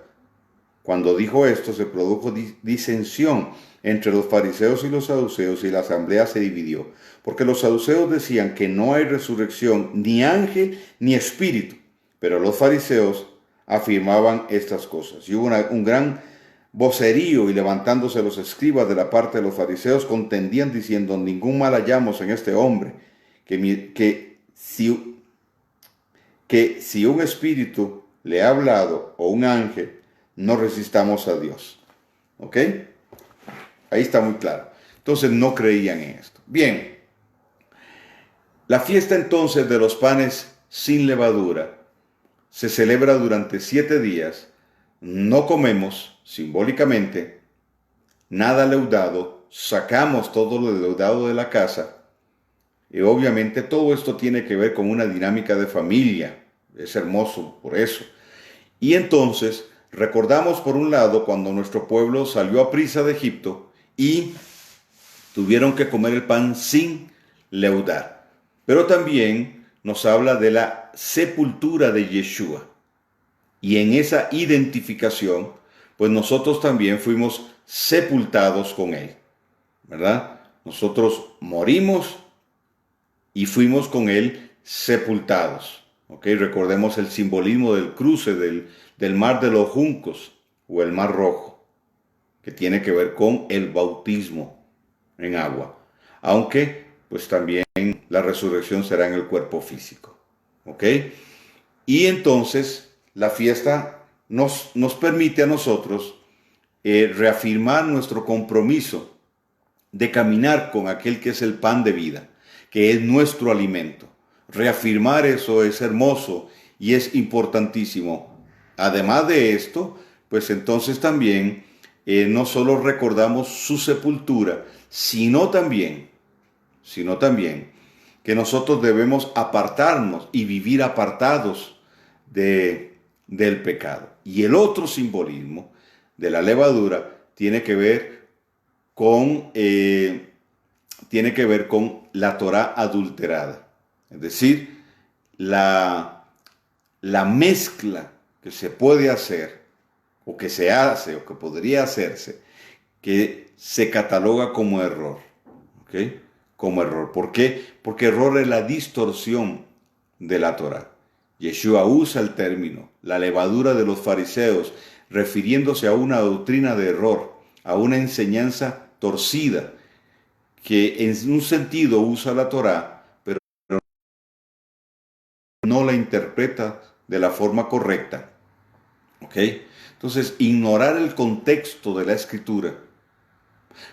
Cuando dijo esto, se produjo disensión entre los fariseos y los saduceos, y la asamblea se dividió, porque los saduceos decían que no hay resurrección, ni ángel, ni espíritu, pero los fariseos afirmaban estas cosas. Y hubo un gran vocerío, y levantándose los escribas de la parte de los fariseos contendían diciendo, ningún mal hallamos en este hombre, que si un espíritu le ha hablado o un ángel, no resistamos a Dios. ¿Ok? Ahí está muy claro. Entonces no creían en esto. Bien, la fiesta entonces de los panes sin levadura se celebra durante 7 días. No comemos, simbólicamente, nada leudado, sacamos todo lo leudado de la casa, Obviamente todo esto tiene que ver con una dinámica de familia. Es hermoso por eso. Y entonces recordamos por un lado cuando nuestro pueblo salió a prisa de Egipto y tuvieron que comer el pan sin leudar. Pero también nos habla de la sepultura de Yeshua. Y en esa identificación, pues nosotros también fuimos sepultados con él, ¿verdad? Nosotros morimos y fuimos con él sepultados. ¿Ok? Recordemos el simbolismo del cruce del mar de los juncos o el mar rojo, que tiene que ver con el bautismo en agua. Aunque, pues también la resurrección será en el cuerpo físico. ¿Ok? Y entonces la fiesta nos permite a nosotros reafirmar nuestro compromiso de caminar con aquel que es el pan de vida, que es nuestro alimento. Reafirmar eso es hermoso y es importantísimo. Además de esto, pues entonces también no solo recordamos su sepultura, sino también que nosotros debemos apartarnos y vivir apartados del pecado. Y el otro simbolismo de la levadura tiene que ver con la Torá adulterada. Es decir, la mezcla que se puede hacer, o que se hace, o que podría hacerse, que se cataloga como error. ¿Ok? Como error. ¿Por qué? Porque error es la distorsión de la Torá. Yeshua usa el término, la levadura de los fariseos, refiriéndose a una doctrina de error, a una enseñanza torcida, que en un sentido usa la Torá, pero no la interpreta de la forma correcta. ¿Ok? Entonces, ignorar el contexto de la Escritura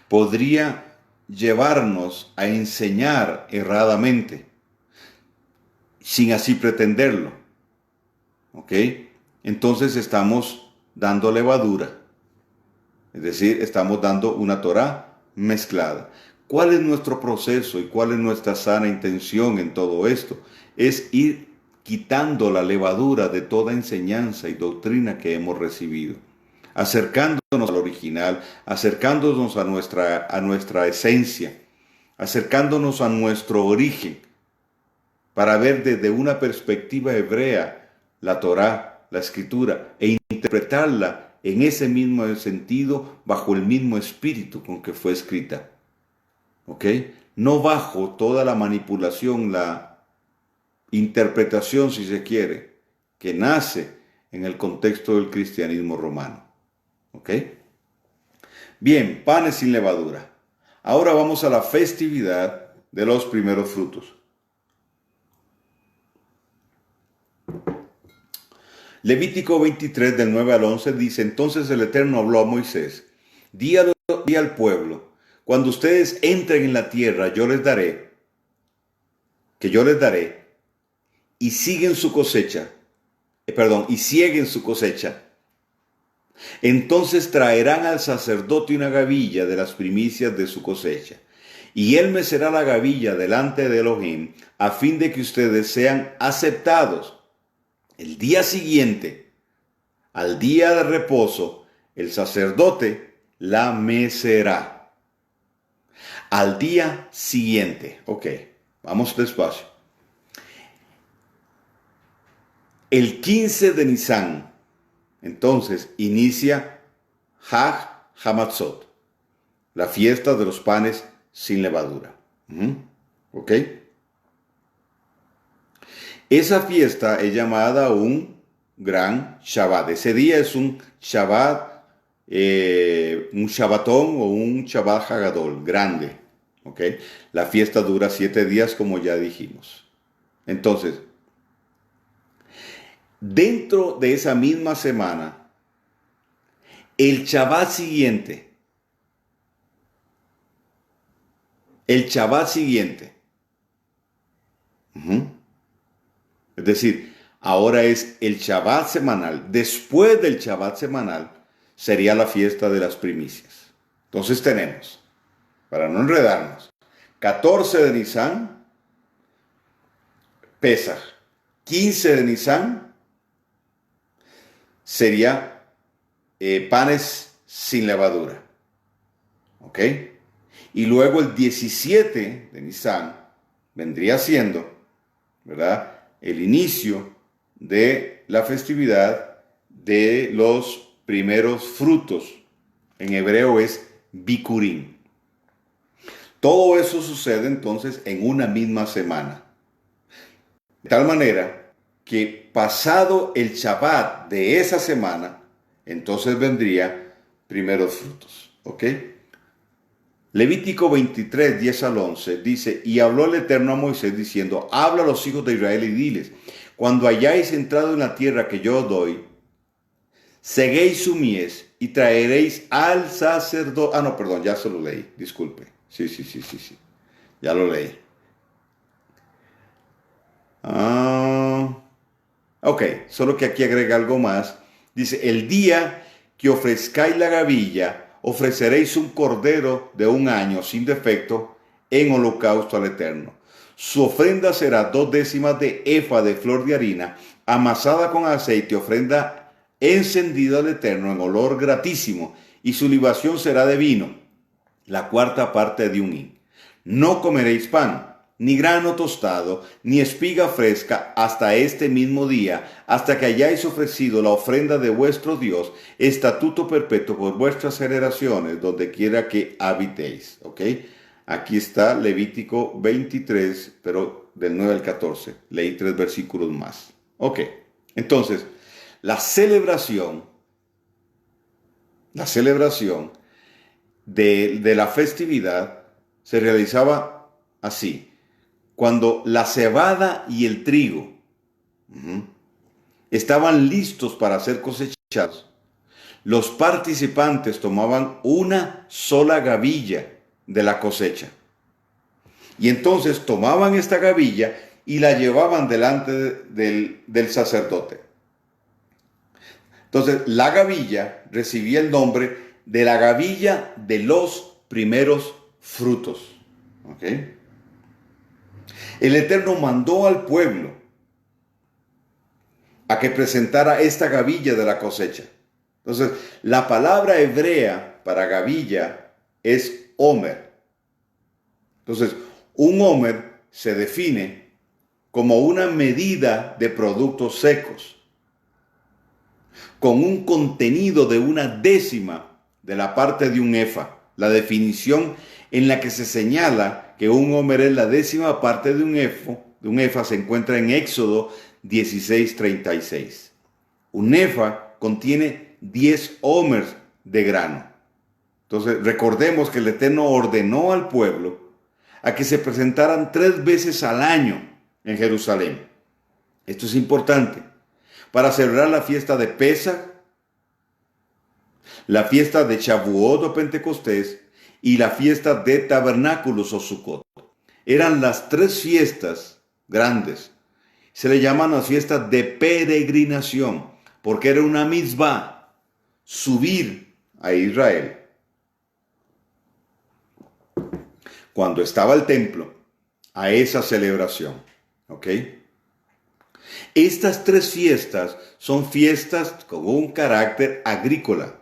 podría llevarnos a enseñar erradamente, sin así pretenderlo. ¿Ok? Entonces estamos dando levadura. Es decir, estamos dando una Torá mezclada. ¿Cuál es nuestro proceso y cuál es nuestra sana intención en todo esto? Es ir quitando la levadura de toda enseñanza y doctrina que hemos recibido, acercándonos al original, acercándonos a nuestra esencia, acercándonos a nuestro origen, para ver desde una perspectiva hebrea la Torá, la Escritura, e interpretarla en ese mismo sentido, bajo el mismo espíritu con que fue escrita. ¿Ok? No bajo toda la manipulación, la interpretación, si se quiere, que nace en el contexto del cristianismo romano. ¿Ok? Bien, panes sin levadura. Ahora vamos a la festividad de los primeros frutos. Levítico 23 del 9 al 11 dice: entonces el Eterno habló a Moisés: di al pueblo, cuando ustedes entren en la tierra, yo les daré, y siguen su cosecha, y sieguen su cosecha. Entonces traerán al sacerdote una gavilla de las primicias de su cosecha, y él mecerá la gavilla delante de Elohim, a fin de que ustedes sean aceptados. El día siguiente, al día de reposo, el sacerdote la mecerá. Al día siguiente. Ok, vamos despacio. El 15 de Nisan, entonces, inicia Hag Hamatzot, la fiesta de los panes sin levadura. ¿Ok? Esa fiesta es llamada un gran Shabbat. Ese día es un Shabbat, un Shabbatón o un Shabbat Hagadol, grande. ¿Ok? La fiesta dura 7 días, como ya dijimos. Entonces, dentro de esa misma semana, el Shabbat siguiente, es decir, ahora es el Shabbat semanal. Después del Shabbat semanal sería la fiesta de las primicias. Entonces tenemos, para no enredarnos, 14 de Nisan, Pesaj. 15 de Nisan sería panes sin levadura. ¿Ok? Y luego el 17 de Nisan vendría siendo, ¿verdad?, el inicio de la festividad de los primeros frutos. En hebreo es Bikurim. Todo eso sucede entonces en una misma semana. De tal manera que pasado el Shabbat de esa semana, entonces vendría primeros frutos. ¿Ok? Levítico 23, 10 al 11 dice: y habló el Eterno a Moisés diciendo: habla a los hijos de Israel y diles, cuando hayáis entrado en la tierra que yo os doy, seguéis su mies y traeréis al sacerdote. No, perdón, ya se lo leí, disculpe. Sí, ya lo leí. Ok, solo que aquí agrega algo más. Dice: el día que ofrezcáis la gavilla, ofreceréis un cordero de 1 año sin defecto en holocausto al Eterno. Su ofrenda será 2/10 de efa de flor de harina, amasada con aceite, ofrenda encendida al Eterno en olor gratísimo, y su libación será de vino, la 1/4 parte de un hin. No comeréis pan, ni grano tostado, ni espiga fresca hasta este mismo día, hasta que hayáis ofrecido la ofrenda de vuestro Dios, estatuto perpetuo por vuestras generaciones, donde quiera que habitéis. ¿Ok? Aquí está Levítico 23, pero del 9 al 14. Leí 3 versículos más. Ok, entonces, la celebración de la festividad se realizaba así. Cuando la cebada y el trigo estaban listos para ser cosechados, los participantes tomaban una sola gavilla de la cosecha. Y entonces tomaban esta gavilla y la llevaban delante del sacerdote. Entonces la gavilla recibía el nombre de la gavilla de los primeros frutos. ¿Ok? El Eterno mandó al pueblo a que presentara esta gavilla de la cosecha. Entonces, la palabra hebrea para gavilla es omer. Entonces, un omer se define como una medida de productos secos, con un contenido de 1/10 de la parte de un efa. La definición en la que se señala que un omer es la 10ª parte de un efa se encuentra en Éxodo 16:36. Un efa contiene 10 omers de grano. Entonces, recordemos que el Eterno ordenó al pueblo a que se presentaran 3 veces al año en Jerusalén. Esto es importante para celebrar la fiesta de Pesaj, la fiesta de Shavuot o Pentecostés y la fiesta de Tabernáculos o Sukkot. Eran las 3 fiestas grandes. Se le llaman las fiestas de peregrinación, porque era una mitzvah subir a Israel. Cuando estaba el templo, a esa celebración. ¿Ok? Estas 3 fiestas son fiestas con un carácter agrícola.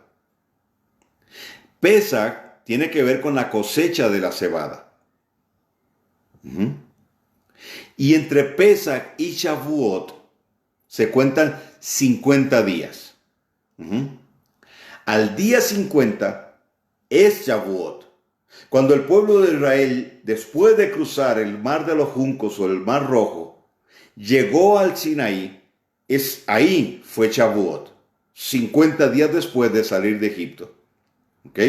Pesaj tiene que ver con la cosecha de la cebada. Y entre Pesaj y Shavuot se cuentan 50 días. Al día 50 es Shavuot. Cuando el pueblo de Israel, después de cruzar el mar de los juncos o el mar rojo, llegó al Sinaí, ahí fue Shavuot, 50 días después de salir de Egipto. ¿Ok?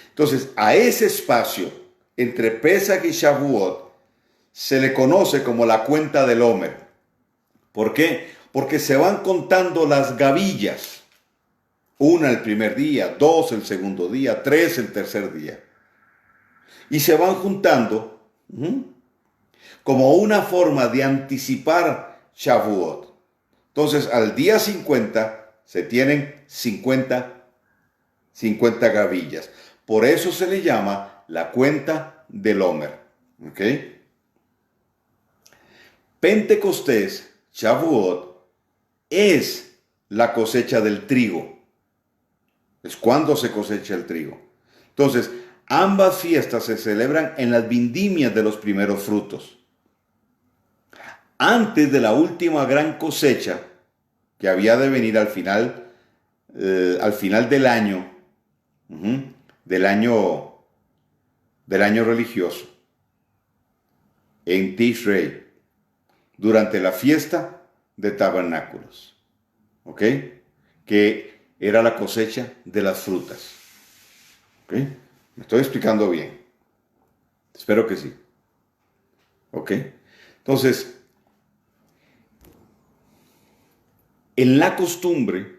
Entonces, a ese espacio entre Pesaj y Shavuot se le conoce como la cuenta del Omer. ¿Por qué? Porque se van contando las gavillas. 1 el primer día, 2 el segundo día, 3 el tercer día. Y se van juntando como una forma de anticipar Shavuot. Entonces, al día 50 se tienen 50 gavillas. Por eso se le llama la cuenta del Omer. ¿Ok? Pentecostés, Shavuot, es la cosecha del trigo. Es cuando se cosecha el trigo. Entonces, ambas fiestas se celebran en las vendimias de los primeros frutos. Antes de la última gran cosecha, que había de venir al final del año, del año religioso, en Tishrei, durante la fiesta de tabernáculos, ¿ok? Que era la cosecha de las frutas, ¿ok? Me estoy explicando bien. Espero que sí, ¿ok? Entonces, en la costumbre,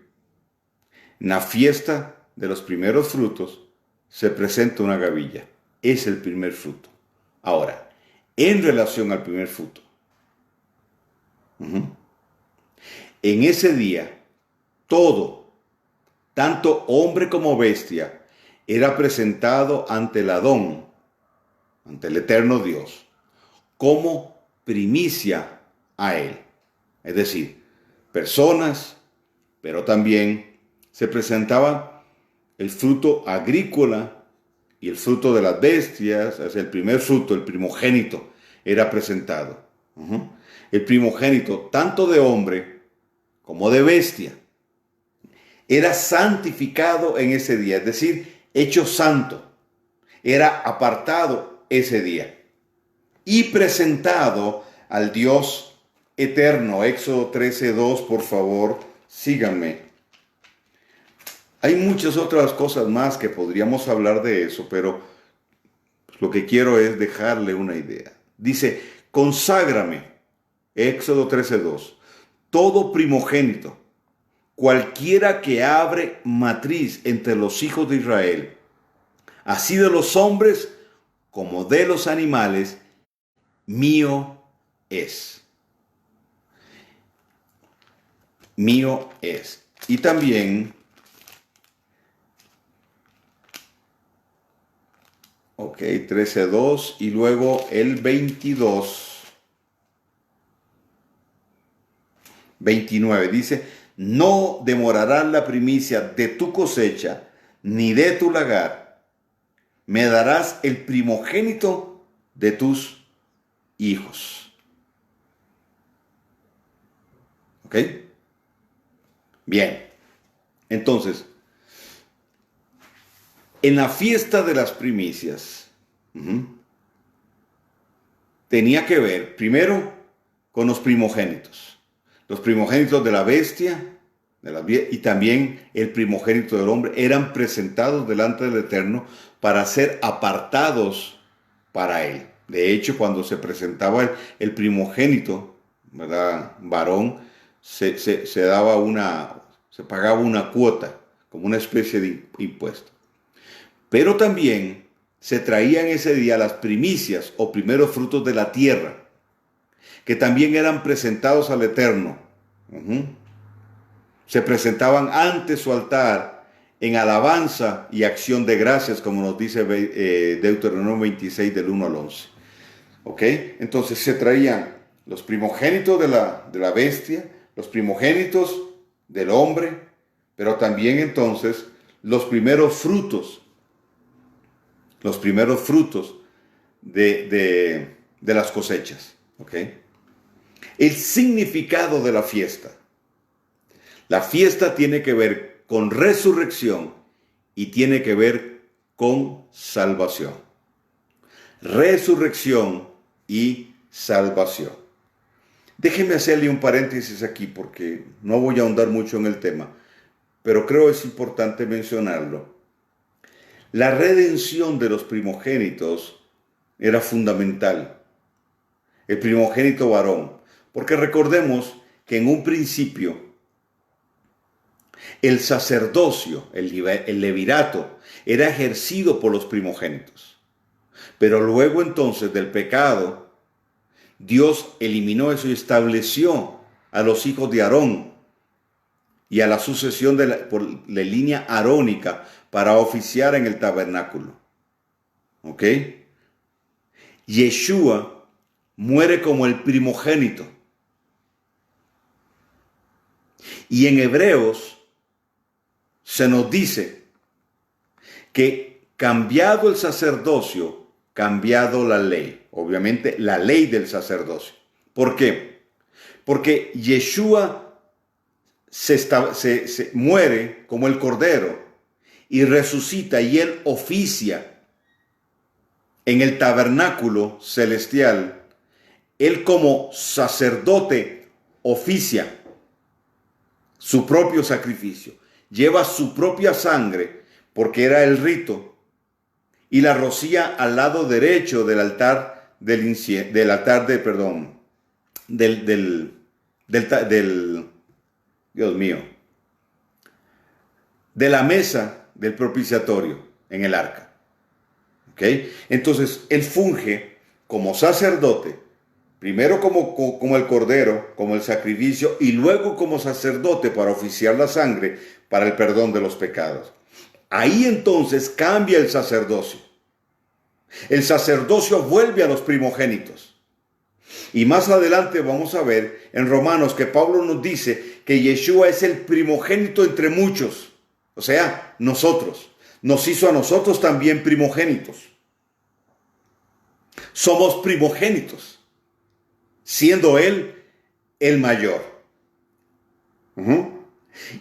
en la fiesta de los primeros frutos, se presenta una gavilla. Es el primer fruto. Ahora, en relación al primer fruto, en ese día, todo, tanto hombre como bestia, era presentado ante el Adón, ante el eterno Dios, como primicia a él. Es decir, personas, pero también se presentaba el fruto agrícola y el fruto de las bestias, es el primer fruto, el primogénito, era presentado. El primogénito, tanto de hombre como de bestia, era santificado en ese día, es decir, hecho santo, era apartado ese día y presentado al Dios eterno. Éxodo 13:2, por favor, síganme. Hay muchas otras cosas más que podríamos hablar de eso, pero lo que quiero es dejarle una idea. Dice, conságrame, Éxodo 13:2, todo primogénito, cualquiera que abre matriz entre los hijos de Israel, así de los hombres como de los animales, mío es. Mío es. Y también, ok, 13:2 y luego el 29 dice, no demorarás la primicia de tu cosecha ni de tu lagar, me darás el primogénito de tus hijos. ¿Ok? Bien, entonces, en la fiesta de las primicias, tenía que ver primero con los primogénitos de la bestia y también el primogénito del hombre eran presentados delante del Eterno para ser apartados para él. De hecho, cuando se presentaba el primogénito, ¿verdad?, varón, se pagaba una cuota, como una especie de impuesto. Pero también se traían ese día las primicias o primeros frutos de la tierra, que también eran presentados al Eterno. Se presentaban ante su altar en alabanza y acción de gracias, como nos dice Deuteronomio 26 del 1 al 11. ¿Ok? Entonces se traían los primogénitos de la bestia, los primogénitos del hombre, pero también entonces los primeros frutos de las cosechas. ¿Ok? El significado de la fiesta. La fiesta tiene que ver con resurrección y tiene que ver con salvación. Resurrección y salvación. Déjeme hacerle un paréntesis aquí porque no voy a ahondar mucho en el tema, pero creo es importante mencionarlo. La redención de los primogénitos era fundamental. El primogénito varón, porque recordemos que en un principio el sacerdocio, el levirato, era ejercido por los primogénitos. Pero luego entonces del pecado, Dios eliminó eso y estableció a los hijos de Aarón y a la sucesión por la línea arónica para oficiar en el tabernáculo. ¿Ok? Yeshua muere como el primogénito. Y en Hebreos se nos dice que cambiado el sacerdocio, cambiado la ley. Obviamente la ley del sacerdocio. ¿Por qué? Porque Yeshua se muere como el cordero y resucita, y él oficia en el tabernáculo celestial. Él como sacerdote oficia su propio sacrificio, lleva su propia sangre, porque era el rito, y la rocía al lado derecho del altar Dios mío, de la mesa del propiciatorio en el arca. ¿Ok? Entonces, él funge como sacerdote, primero como el cordero, como el sacrificio, y luego como sacerdote para oficiar la sangre para el perdón de los pecados. Ahí entonces cambia el sacerdocio. El sacerdocio vuelve a los primogénitos. Y más adelante vamos a ver en Romanos que Pablo nos dice que Yeshua es el primogénito entre muchos. O sea, nosotros. Nos hizo a nosotros también primogénitos. Somos primogénitos, siendo Él el mayor.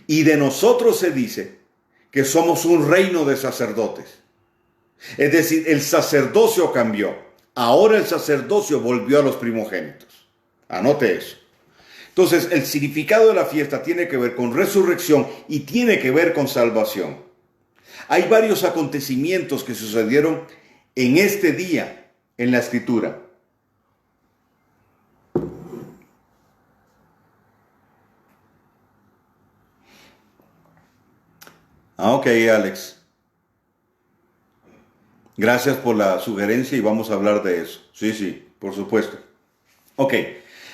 Y de nosotros se dice que somos un reino de sacerdotes. Es decir, el sacerdocio cambió. Ahora el sacerdocio volvió a los primogénitos. Anote eso. Entonces, el significado de la fiesta tiene que ver con resurrección y tiene que ver con salvación. Hay varios acontecimientos que sucedieron en este día en la Escritura. Ok, Alex. Gracias por la sugerencia y vamos a hablar de eso. Sí, por supuesto. Ok,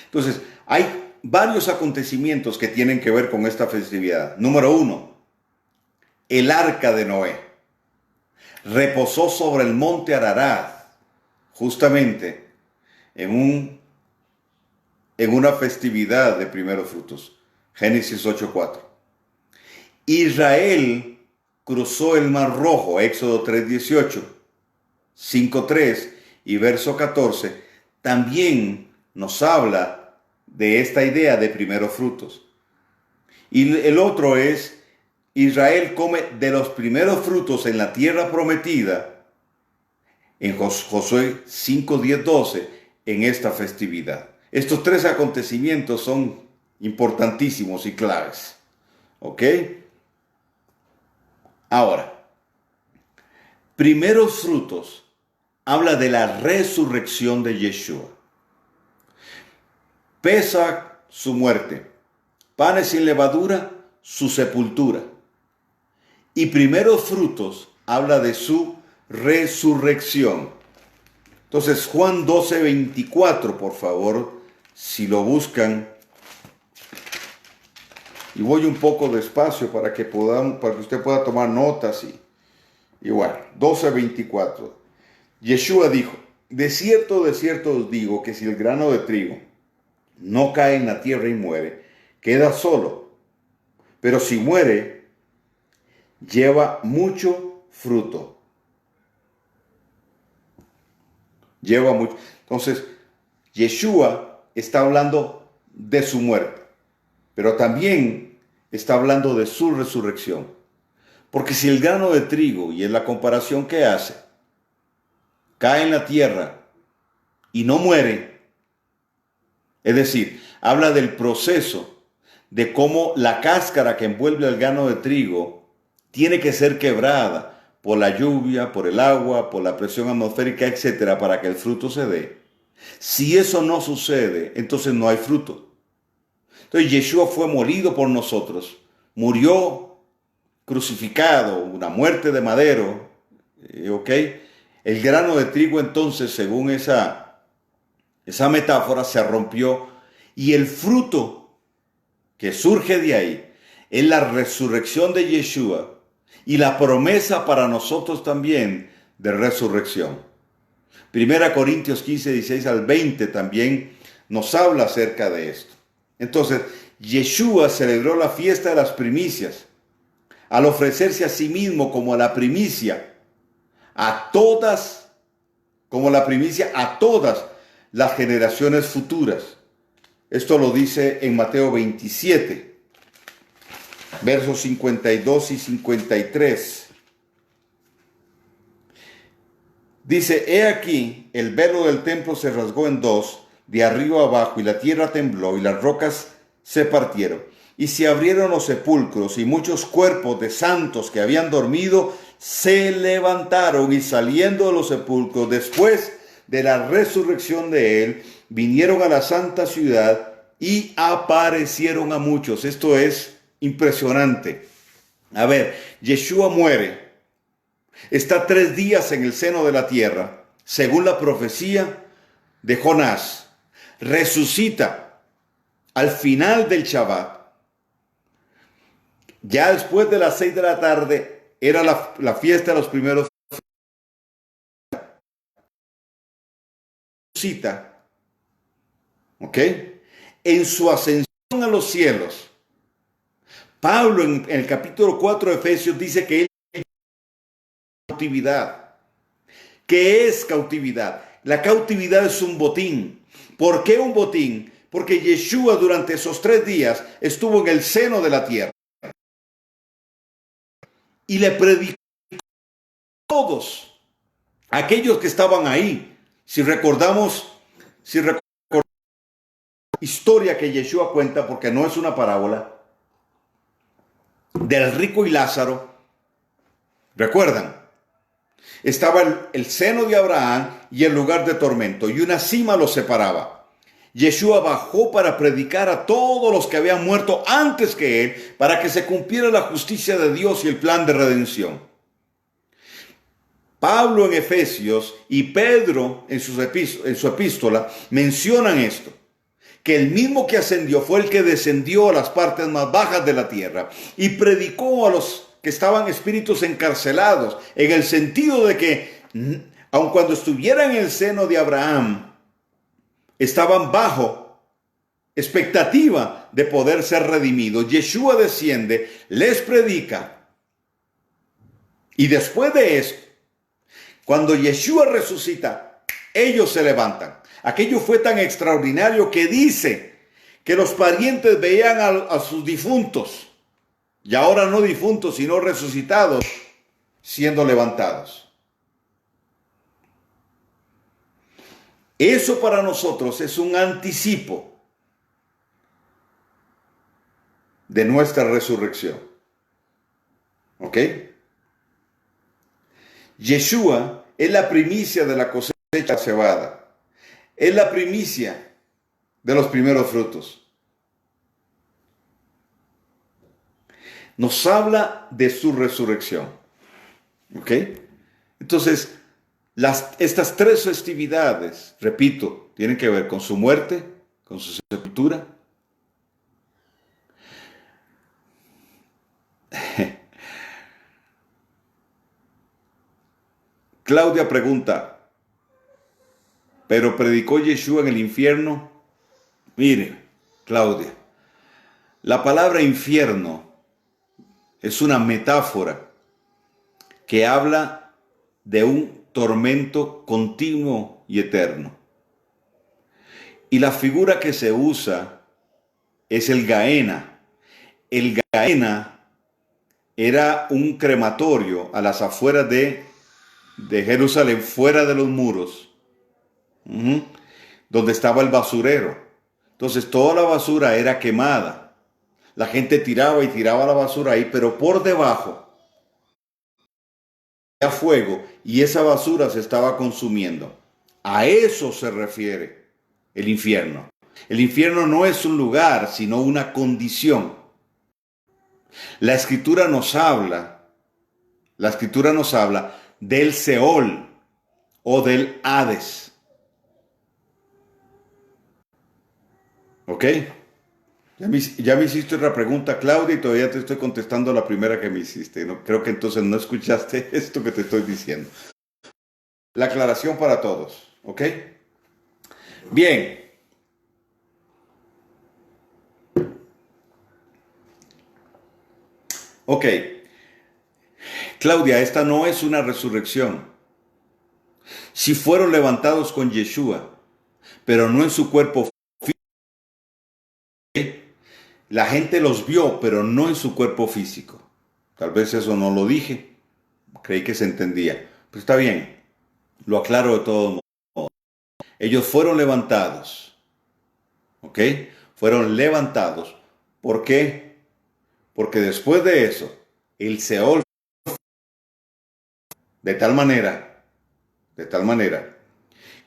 entonces hay varios acontecimientos que tienen que ver con esta festividad. Número 1, el arca de Noé reposó sobre el monte Ararat, justamente en una festividad de primeros frutos. Génesis 8:4. Israel cruzó el Mar Rojo, Éxodo 3:18. 5:3 y verso 14, también nos habla de esta idea de primeros frutos. Y el otro es, Israel come de los primeros frutos en la tierra prometida, en Josué 5:10-12, en esta festividad. Estos tres acontecimientos son importantísimos y claves. ¿Ok? Ahora, primeros frutos habla de la resurrección de Yeshua. Pesach, su muerte. Panes sin levadura, su sepultura. Y primeros frutos habla de su resurrección. Entonces, Juan 12:24, por favor, si lo buscan. Y voy un poco despacio para que usted pueda tomar notas. Y bueno, 12:24. Yeshua dijo, de cierto os digo que si el grano de trigo no cae en la tierra y muere, queda solo. Pero si muere, lleva mucho fruto. Lleva mucho. Entonces, Yeshua está hablando de su muerte, pero también está hablando de su resurrección. Porque si el grano de trigo, y es la comparación que hace, cae en la tierra y no muere, es decir, habla del proceso de cómo la cáscara que envuelve al grano de trigo tiene que ser quebrada por la lluvia, por el agua, por la presión atmosférica, etcétera, para que el fruto se dé. Si eso no sucede, entonces no hay fruto. Entonces Yeshua fue molido por nosotros, murió crucificado, una muerte de madero, ¿ok? El grano de trigo entonces, según esa metáfora, se rompió y el fruto que surge de ahí es la resurrección de Yeshua y la promesa para nosotros también de resurrección. Primera Corintios 15, 16 al 20 también nos habla acerca de esto. Entonces, Yeshua celebró la fiesta de las primicias al ofrecerse a sí mismo como la primicia a todas, como la primicia a todas las generaciones futuras. Esto lo dice en Mateo 27, versos 52 y 53. Dice, he aquí, el velo del templo se rasgó en dos, de arriba abajo, y la tierra tembló, y las rocas se partieron. Y se abrieron los sepulcros, y muchos cuerpos de santos que habían dormido se levantaron, y saliendo de los sepulcros, después de la resurrección de él, vinieron a la santa ciudad y aparecieron a muchos. Esto es impresionante. A ver, Yeshua muere. Está 3 días en el seno de la tierra, según la profecía de Jonás. Resucita al final del Shabbat. Ya después de las 6 de la tarde era la fiesta de los primeros. Resucita, ¿ok? En su ascensión a los cielos. Pablo en el capítulo 4 de Efesios dice que él cautividad. ¿Qué es cautividad? La cautividad es un botín. ¿Por qué un botín? Porque Yeshua durante esos 3 días estuvo en el seno de la tierra y le predicó a todos aquellos que estaban ahí. Si recordamos la historia que Yeshua cuenta, porque no es una parábola, del rico y Lázaro, ¿recuerdan? Estaba el seno de Abraham y el lugar de tormento, y una cima los separaba. Yeshua bajó para predicar a todos los que habían muerto antes que él, para que se cumpliera la justicia de Dios y el plan de redención. Pablo en Efesios y Pedro en su epístola mencionan esto, que el mismo que ascendió fue el que descendió a las partes más bajas de la tierra y predicó a los que estaban espíritus encarcelados, en el sentido de que, aun cuando estuvieran en el seno de Abraham, estaban bajo expectativa de poder ser redimidos. Yeshua desciende, les predica, y después de eso, cuando Yeshua resucita, ellos se levantan. Aquello fue tan extraordinario que dice que los parientes veían a sus difuntos, y ahora no difuntos, sino resucitados, siendo levantados. Eso para nosotros es un anticipo de nuestra resurrección. ¿Ok? Yeshua es la primicia de la cosecha de la cebada. Es la primicia de los primeros frutos. Nos habla de su resurrección. ¿Ok? Entonces, estas 3 festividades, repito, tienen que ver con su muerte, con su sepultura. Claudia pregunta, ¿pero predicó Yeshua en el infierno? Mire, Claudia, la palabra infierno es una metáfora que habla de un tormento continuo y eterno. Y la figura que se usa es el Gaena. El Gaena era un crematorio a las afueras de Jerusalén, fuera de los muros, donde estaba el basurero. Entonces toda la basura era quemada. La gente tiraba y tiraba la basura ahí, pero por debajo había fuego y esa basura se estaba consumiendo. A eso se refiere el infierno. El infierno no es un lugar, sino una condición. La escritura nos habla del Seol o del Hades. ¿Ok? Ya me hiciste otra pregunta, Claudia, y todavía te estoy contestando la primera que me hiciste. No, creo que entonces no escuchaste esto que te estoy diciendo. La aclaración para todos, ¿ok? Bien. Ok. Claudia, esta no es una resurrección. Si fueron levantados con Yeshua, pero no en su cuerpo físico. La gente los vio, pero no en su cuerpo físico. Tal vez eso no lo dije. Creí que se entendía. Pues está bien. Lo aclaro de todos modos. Ellos fueron levantados. ¿Ok? Fueron levantados. ¿Por qué? Porque después de eso, el Seol, de tal manera,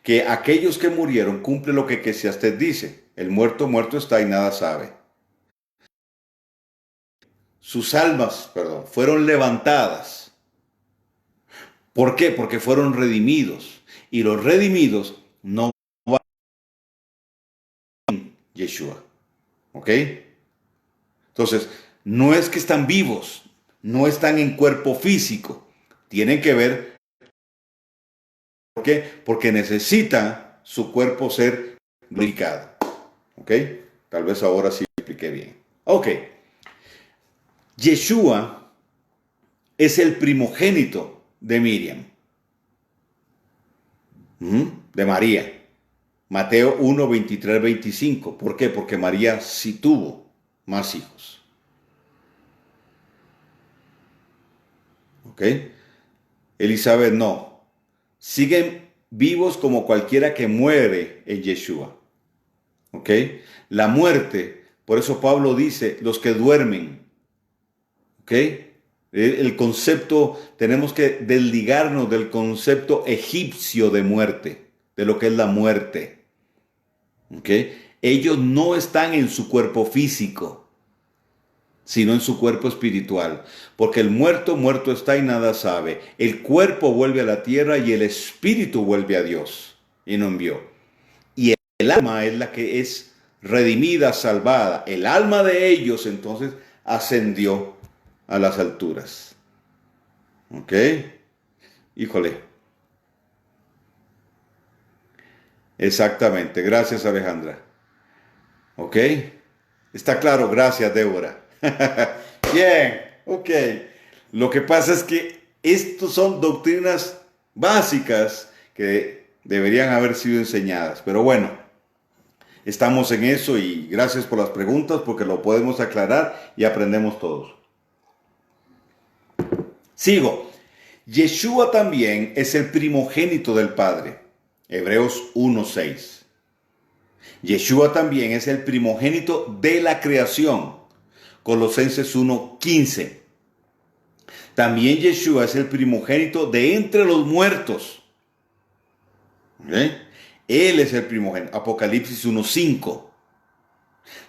que aquellos que murieron cumple lo que Eclesiastés dice. El muerto, muerto está y nada sabe. Sus almas, fueron levantadas. ¿Por qué? Porque fueron redimidos. Y los redimidos no van a Yeshua. ¿Ok? Entonces, no es que están vivos, no están en cuerpo físico. Tienen que ver, ¿por qué? Porque necesitan su cuerpo ser glorificado. ¿Ok? Tal vez ahora sí lo expliqué bien. Ok. Yeshua es el primogénito de Miriam. De María. Mateo 1, 23, 25. ¿Por qué? Porque María sí tuvo más hijos. ¿Ok? Elizabeth no. Siguen vivos como cualquiera que muere en Yeshua. ¿Ok? La muerte, por eso Pablo dice, los que duermen. ¿Ok? El concepto, tenemos que desligarnos del concepto egipcio de muerte, de lo que es la muerte. ¿Ok? Ellos no están en su cuerpo físico, sino en su cuerpo espiritual. Porque el muerto, muerto está y nada sabe. El cuerpo vuelve a la tierra y el espíritu vuelve a Dios y no envió. Y el alma es la que es redimida, salvada. El alma de ellos entonces ascendió a las alturas. ¿Ok? Híjole. Exactamente. Gracias, Alejandra. ¿Ok? Está claro. Gracias, Débora. Bien. Ok. Lo que pasa es que estos son doctrinas básicas que deberían haber sido enseñadas. Pero bueno, estamos en eso y gracias por las preguntas porque lo podemos aclarar y aprendemos todos. Sigo. Yeshua también es el primogénito del Padre. Hebreos 1:6. Yeshua también es el primogénito de la creación. Colosenses 1:15. También Yeshua es el primogénito de entre los muertos. ¿Okay? Él es el primogénito. Apocalipsis 1:5.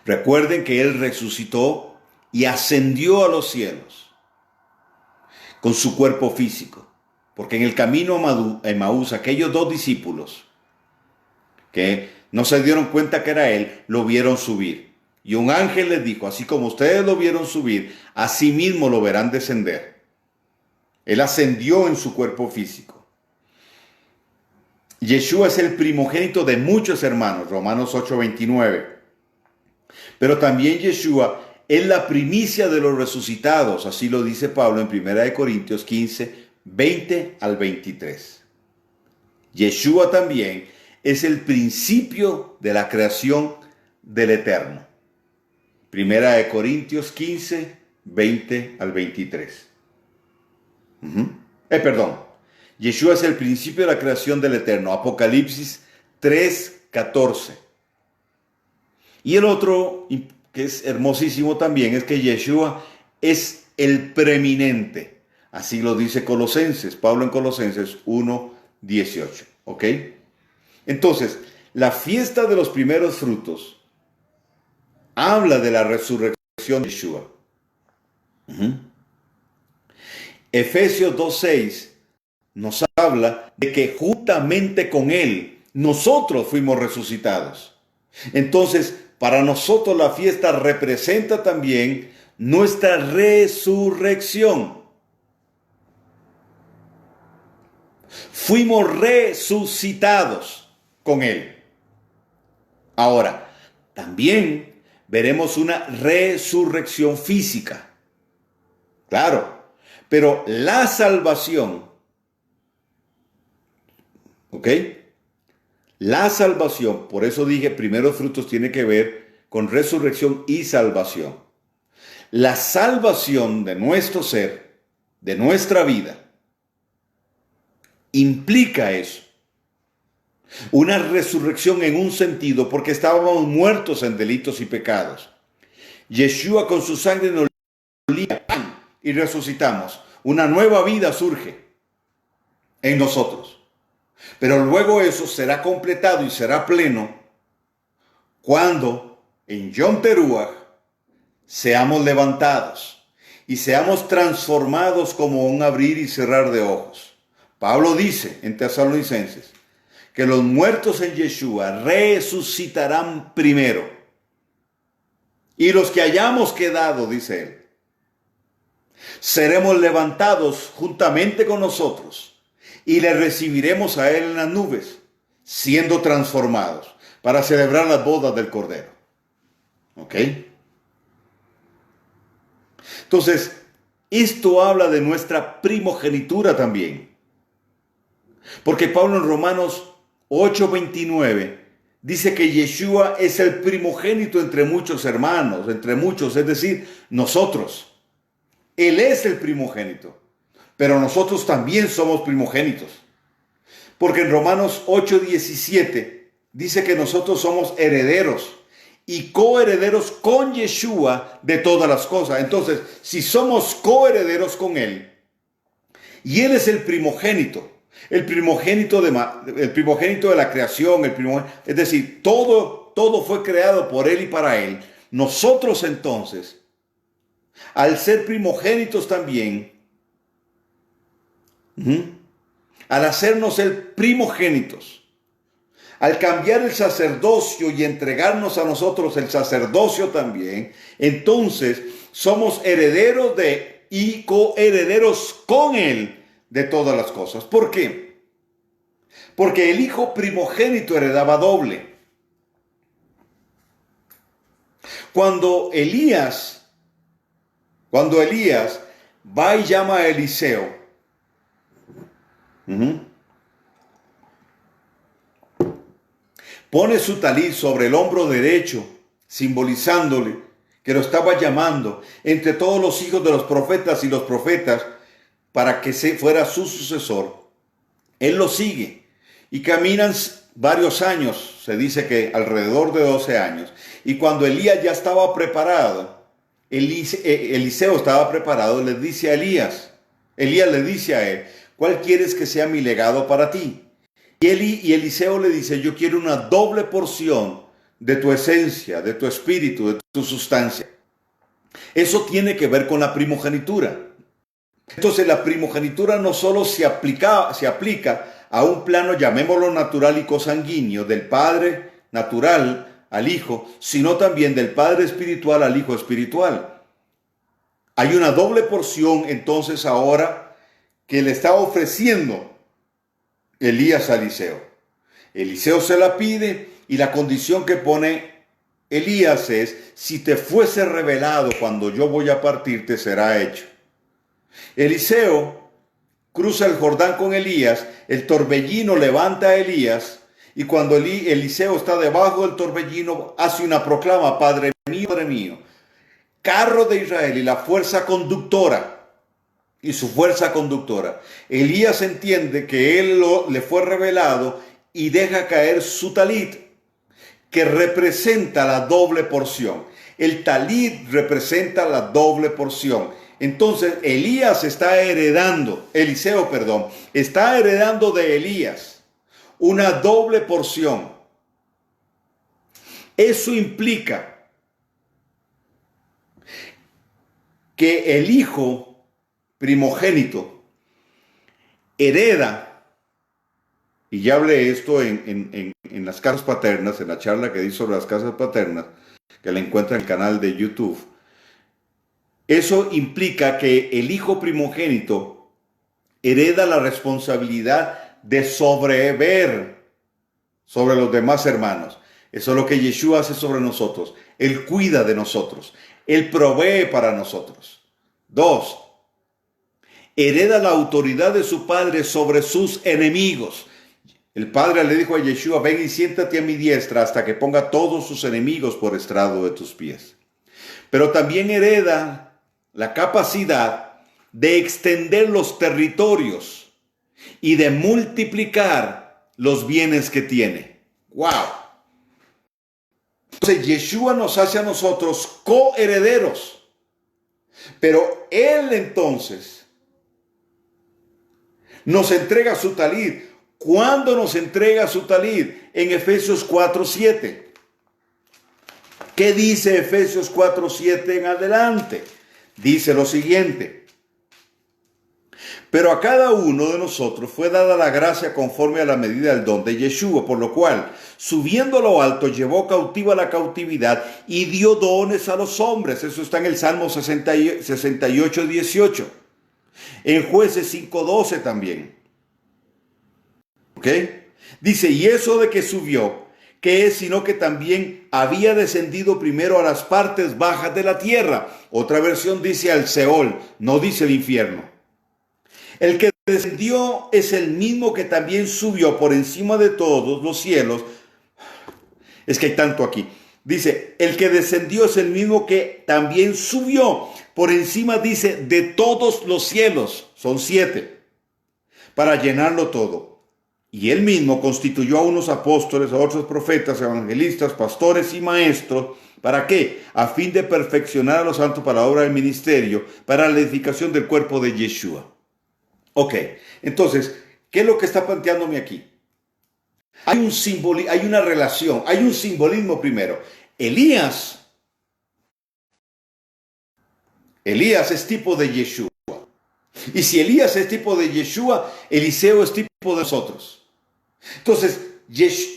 Recuerden que Él resucitó y ascendió a los cielos con su cuerpo físico. Porque en el camino a Emaús, aquellos dos discípulos que no se dieron cuenta que era Él, lo vieron subir. Y un ángel les dijo, así como ustedes lo vieron subir, así mismo lo verán descender. Él ascendió en su cuerpo físico. Yeshua es el primogénito de muchos hermanos, Romanos 8:29. Pero también Yeshua es la primicia de los resucitados, así lo dice Pablo en 1 Corintios 15, 20 al 23. Yeshua también es el principio de la creación del Eterno. 1 Corintios 15, 20 al 23. Yeshua es el principio de la creación del Eterno. Apocalipsis 3, 14. Y el otro, que es hermosísimo también, es que Yeshua es el preeminente. Así lo dice Colosenses, Pablo en Colosenses 1, 18. ¿Ok? Entonces, la fiesta de los primeros frutos habla de la resurrección de Yeshua. Efesios 2:6 nos habla de que juntamente con Él nosotros fuimos resucitados. Entonces, para nosotros la fiesta representa también nuestra resurrección. Fuimos resucitados con Él. Ahora, también veremos una resurrección física. Claro, pero la salvación, ¿ok? La salvación, por eso dije, primeros frutos tiene que ver con resurrección y salvación. La salvación de nuestro ser, de nuestra vida, implica eso. Una resurrección en un sentido, porque estábamos muertos en delitos y pecados. Yeshua con su sangre nos limpia y resucitamos. Una nueva vida surge en nosotros. Pero luego eso será completado y será pleno cuando en Yom Teruah seamos levantados y seamos transformados como un abrir y cerrar de ojos. Pablo dice en Tesalonicenses que los muertos en Yeshua resucitarán primero. Y los que hayamos quedado, dice él, seremos levantados juntamente con nosotros y le recibiremos a él en las nubes, siendo transformados para celebrar las bodas del Cordero. ¿Ok? Entonces, esto habla de nuestra primogenitura también. Porque Pablo en Romanos 8:29 dice que Yeshua es el primogénito entre muchos hermanos, entre muchos, es decir, nosotros. Él es el primogénito, pero nosotros también somos primogénitos. Porque en Romanos 8:17 dice que nosotros somos herederos y coherederos con Yeshua de todas las cosas. Entonces, si somos coherederos con Él, y Él es el primogénito de la creación, es decir, todo fue creado por Él y para Él. Nosotros entonces, al ser primogénitos también, al hacernos el primogénitos, al cambiar el sacerdocio y entregarnos a nosotros el sacerdocio también, entonces somos herederos de y coherederos con Él de todas las cosas. ¿Por qué? Porque el hijo primogénito heredaba doble. Cuando Elías va y llama a Eliseo, pone su talit sobre el hombro derecho, simbolizándole que lo estaba llamando entre todos los hijos de los profetas y los profetas para que fuera su sucesor. Él lo sigue y caminan varios años, se dice que alrededor de 12 años. Y cuando Elías ya estaba preparado, Eliseo estaba preparado, le dice a Elías le dice a él, ¿cuál quieres que sea mi legado para ti? Y Eliseo le dice, yo quiero una doble porción de tu esencia, de tu espíritu, de tu sustancia. Eso tiene que ver con la primogenitura. Entonces la primogenitura no solo se aplica a un plano, llamémoslo natural y cosanguíneo, del Padre natural al Hijo, sino también del Padre espiritual al Hijo espiritual. Hay una doble porción entonces ahora que le está ofreciendo Elías a Eliseo. Eliseo se la pide y la condición que pone Elías es, si te fuese revelado cuando yo voy a partir, te será hecho. Eliseo cruza el Jordán con Elías, el torbellino levanta a Elías y cuando Eliseo está debajo del torbellino hace una proclama, Padre mío, carro de Israel y la fuerza conductora. Y su fuerza conductora. Elías entiende que le fue revelado y deja caer su talit, que representa la doble porción. El talit representa la doble porción. Entonces Eliseo está heredando de Elías una doble porción. Eso implica que el hijo primogénito hereda, y ya hablé esto en las casas paternas, en la charla que di sobre las casas paternas, que la encuentra en el canal de YouTube. Eso implica que el hijo primogénito hereda la responsabilidad de sobrever sobre los demás hermanos. Eso es lo que Yeshua hace sobre nosotros. Él cuida de nosotros. Él provee para nosotros. 2. Hereda la autoridad de su Padre sobre sus enemigos. El Padre le dijo a Yeshua, ven y siéntate a mi diestra hasta que ponga todos sus enemigos por estrado de tus pies. Pero también hereda la capacidad de extender los territorios y de multiplicar los bienes que tiene. ¡Wow! Entonces Yeshua nos hace a nosotros coherederos. Pero Él entonces nos entrega su talid. ¿Cuándo nos entrega su talid? En Efesios 4:7. ¿Qué dice Efesios 4:7 en adelante? Dice lo siguiente. Pero a cada uno de nosotros fue dada la gracia conforme a la medida del don de Yeshua, por lo cual, subiendo a lo alto, llevó cautiva la cautividad y dio dones a los hombres. Eso está en el Salmo 68:18. En Jueces 5:12 también. ¿Ok? Dice, y eso de que subió, ¿qué es sino que también había descendido primero a las partes bajas de la tierra? Otra versión dice al Seol, no dice el infierno. El que descendió es el mismo que también subió por encima de todos los cielos. Es que hay tanto aquí. Dice, el que descendió es el mismo que también subió por encima, dice, de todos los cielos. Son 7. Para llenarlo todo. Y él mismo constituyó a unos apóstoles, a otros profetas, evangelistas, pastores y maestros. ¿Para qué? A fin de perfeccionar a los santos para la obra del ministerio, para la edificación del cuerpo de Yeshua. Ok, entonces, ¿qué es lo que está planteándome aquí? Hay un simbolismo, hay una relación, hay un simbolismo primero. Elías es tipo de Yeshua. Y si Elías es tipo de Yeshua, Eliseo es tipo de nosotros. Entonces,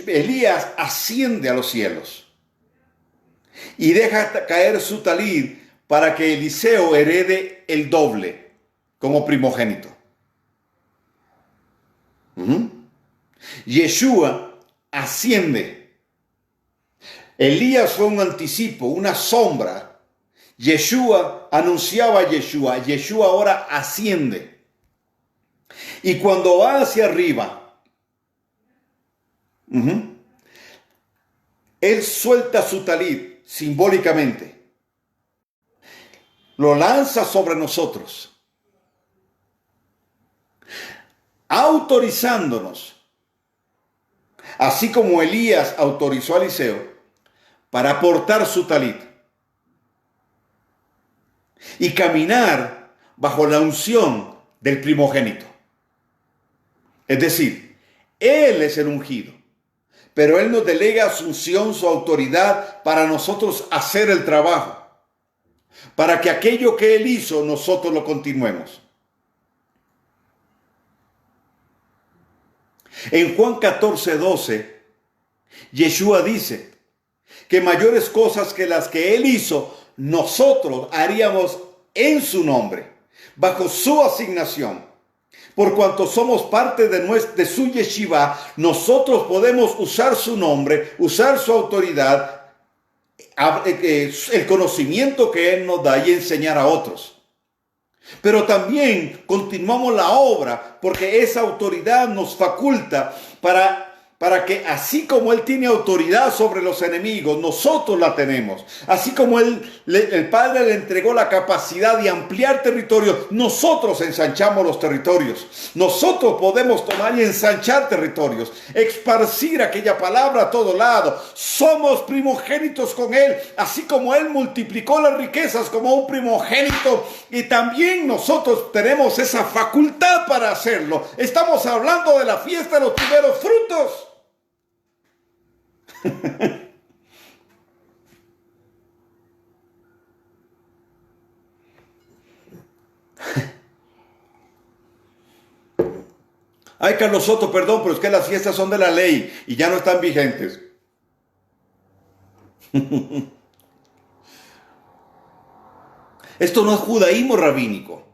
Elías asciende a los cielos y deja caer su talid para que Eliseo herede el doble como primogénito. Yeshua asciende. Elías fue un anticipo, una sombra. Yeshua anunciaba a Yeshua. Yeshua ahora asciende. Y cuando va hacia arriba, él suelta su talid simbólicamente. Lo lanza sobre nosotros, autorizándonos, así como Elías autorizó a Eliseo, para portar su talid y caminar bajo la unción del primogénito. Es decir, Él es el ungido, pero Él nos delega su unción, su autoridad para nosotros hacer el trabajo, para que aquello que Él hizo nosotros lo continuemos. En Juan 14:12, Yeshua dice que mayores cosas que las que Él hizo, nosotros haríamos en su nombre, bajo su asignación. Por cuanto somos parte de su yeshiva, nosotros podemos usar su nombre, usar su autoridad, el conocimiento que Él nos da y enseñar a otros. Pero también continuamos la obra porque esa autoridad nos faculta para que así como Él tiene autoridad sobre los enemigos, nosotros la tenemos. Así como el Padre le entregó la capacidad de ampliar territorios, nosotros ensanchamos los territorios. Nosotros podemos tomar y ensanchar territorios, esparcir aquella palabra a todo lado. Somos primogénitos con Él, así como Él multiplicó las riquezas como un primogénito. Y también nosotros tenemos esa facultad para hacerlo. Estamos hablando de la fiesta de los primeros frutos. Ay, Carlos Soto, perdón, pero es que las fiestas son de la ley y ya no están vigentes. Esto no es judaísmo rabínico.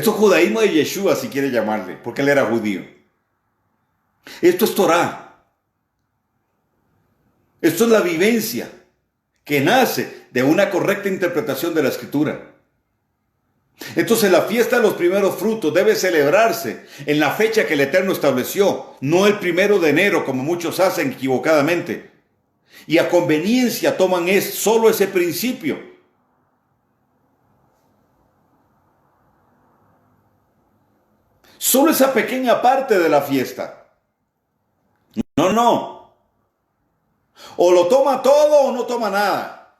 Esto es judaísmo de Yeshua, si quiere llamarle, porque él era judío. Esto es Torah. Esto es la vivencia que nace de una correcta interpretación de la Escritura. Entonces la fiesta de los primeros frutos debe celebrarse en la fecha que el Eterno estableció, no el 1 de enero como muchos hacen equivocadamente. Y a conveniencia toman solo ese principio. Solo esa pequeña parte de la fiesta. No. O lo toma todo o no toma nada.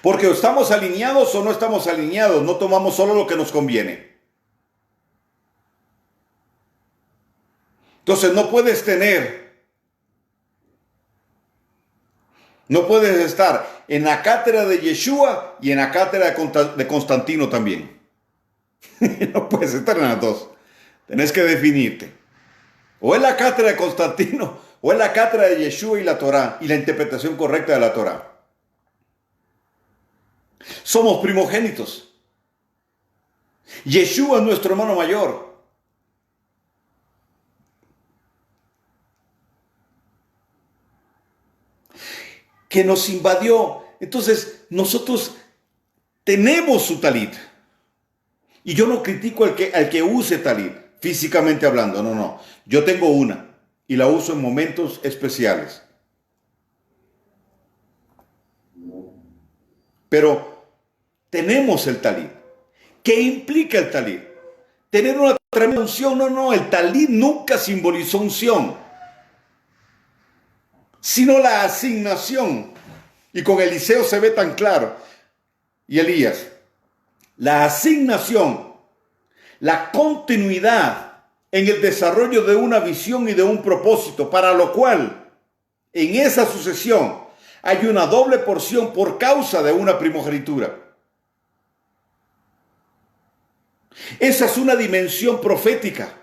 Porque o estamos alineados o no estamos alineados. No tomamos solo lo que nos conviene. Entonces no puedes estar en la cátedra de Yeshua y en la cátedra de Constantino también. No puedes estar en las dos. Tenés que definirte. O en la cátedra de Constantino o en la cátedra de Yeshua y la Torá y la interpretación correcta de la Torá. Somos primogénitos. Yeshua es nuestro hermano mayor. Que nos invadió. Entonces, nosotros tenemos su talit. Y yo no critico al que use talit, físicamente hablando. No. Yo tengo una y la uso en momentos especiales. Pero tenemos el talit. ¿Qué implica el talit? Tener una tremenda unción. No. El talit nunca simbolizó unción, sino la asignación. Y con Eliseo se ve tan claro. Y Elías. La asignación, la continuidad en el desarrollo de una visión y de un propósito, para lo cual en esa sucesión hay una doble porción por causa de una primogenitura. Esa es una dimensión profética.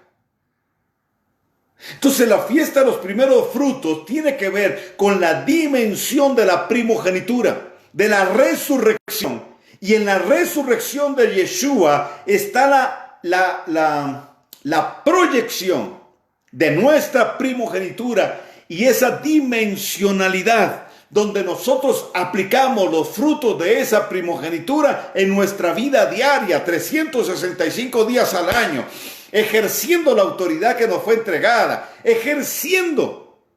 Entonces la fiesta de los primeros frutos tiene que ver con la dimensión de la primogenitura, de la resurrección. Y en la resurrección de Yeshua está la proyección de nuestra primogenitura y esa dimensionalidad donde nosotros aplicamos los frutos de esa primogenitura en nuestra vida diaria, 365 días al año, ejerciendo la autoridad que nos fue entregada, ejerciendo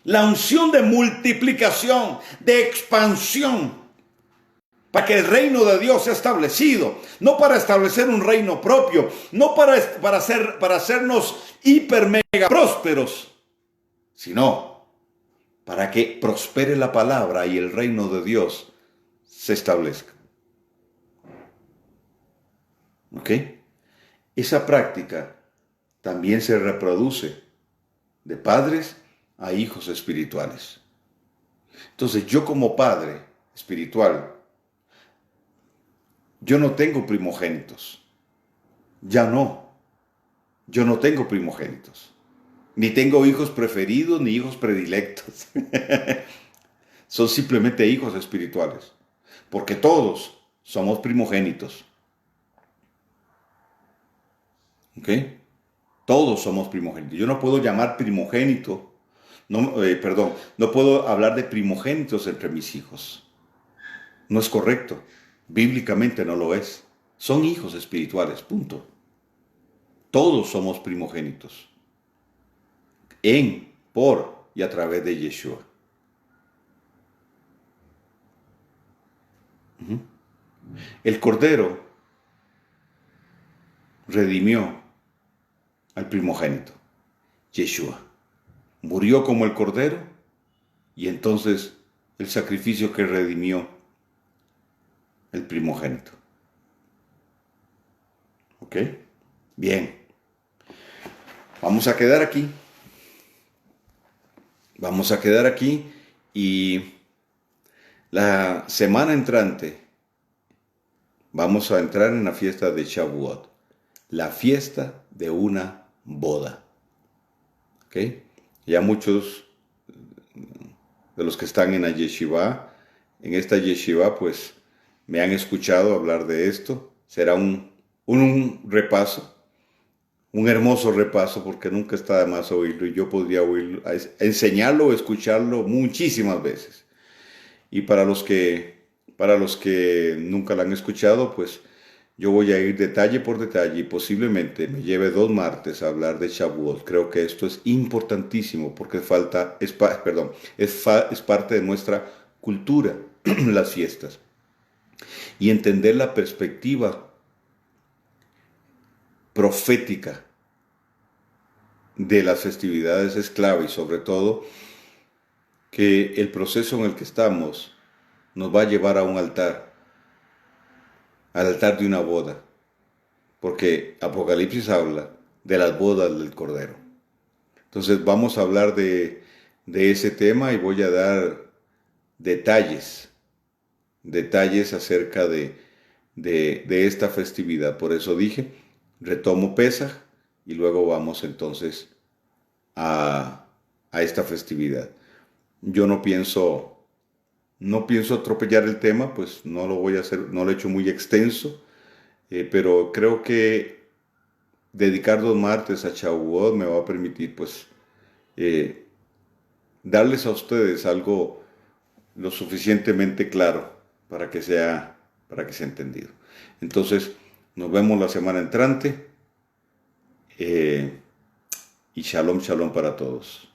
la unción de multiplicación, de expansión, para que el reino de Dios sea establecido, no para establecer un reino propio, no para hacernos hiper mega prósperos, sino para que prospere la palabra y el reino de Dios se establezca. ¿Ok? Esa práctica también se reproduce de padres a hijos espirituales. Entonces yo como padre espiritual, yo no tengo primogénitos. Ya no. Yo no tengo primogénitos. Ni tengo hijos preferidos ni hijos predilectos. Son simplemente hijos espirituales. Porque todos somos primogénitos. ¿Ok? Todos somos primogénitos. Yo no puedo llamar primogénito. No puedo hablar de primogénitos entre mis hijos. No es correcto. Bíblicamente no lo es. Son hijos espirituales, punto. Todos somos primogénitos. En, por y a través de Yeshua. El Cordero redimió al primogénito, Yeshua. Murió como el Cordero y entonces el sacrificio que redimió el primogénito. ¿Ok? Bien. Vamos a quedar aquí. Vamos a quedar aquí y la semana entrante vamos a entrar en la fiesta de Shavuot, la fiesta de una boda. ¿Ok? Ya muchos de los que están en la yeshiva en esta yeshiva, pues me han escuchado hablar de esto. Será un repaso, un hermoso repaso, porque nunca está de más oírlo y yo podría oírlo, enseñarlo o escucharlo muchísimas veces. Y para los que nunca lo han escuchado, pues yo voy a ir detalle por detalle y posiblemente me lleve 2 martes a hablar de Shavuot. Creo que esto es importantísimo porque es parte de nuestra cultura, las fiestas. Y entender la perspectiva profética de las festividades es clave y sobre todo que el proceso en el que estamos nos va a llevar a un altar, al altar de una boda, porque Apocalipsis habla de las bodas del Cordero. Entonces vamos a hablar de ese tema y voy a dar detalles acerca de esta festividad. Por eso dije, retomo Pesaj y luego vamos entonces a esta festividad. Yo no pienso atropellar el tema, pues no lo voy a hacer, no lo he hecho muy extenso, pero creo que dedicar 2 martes a Shavuot me va a permitir, pues, eh, darles a ustedes algo lo suficientemente claro para que sea entendido. Entonces, nos vemos la semana entrante y shalom, shalom para todos.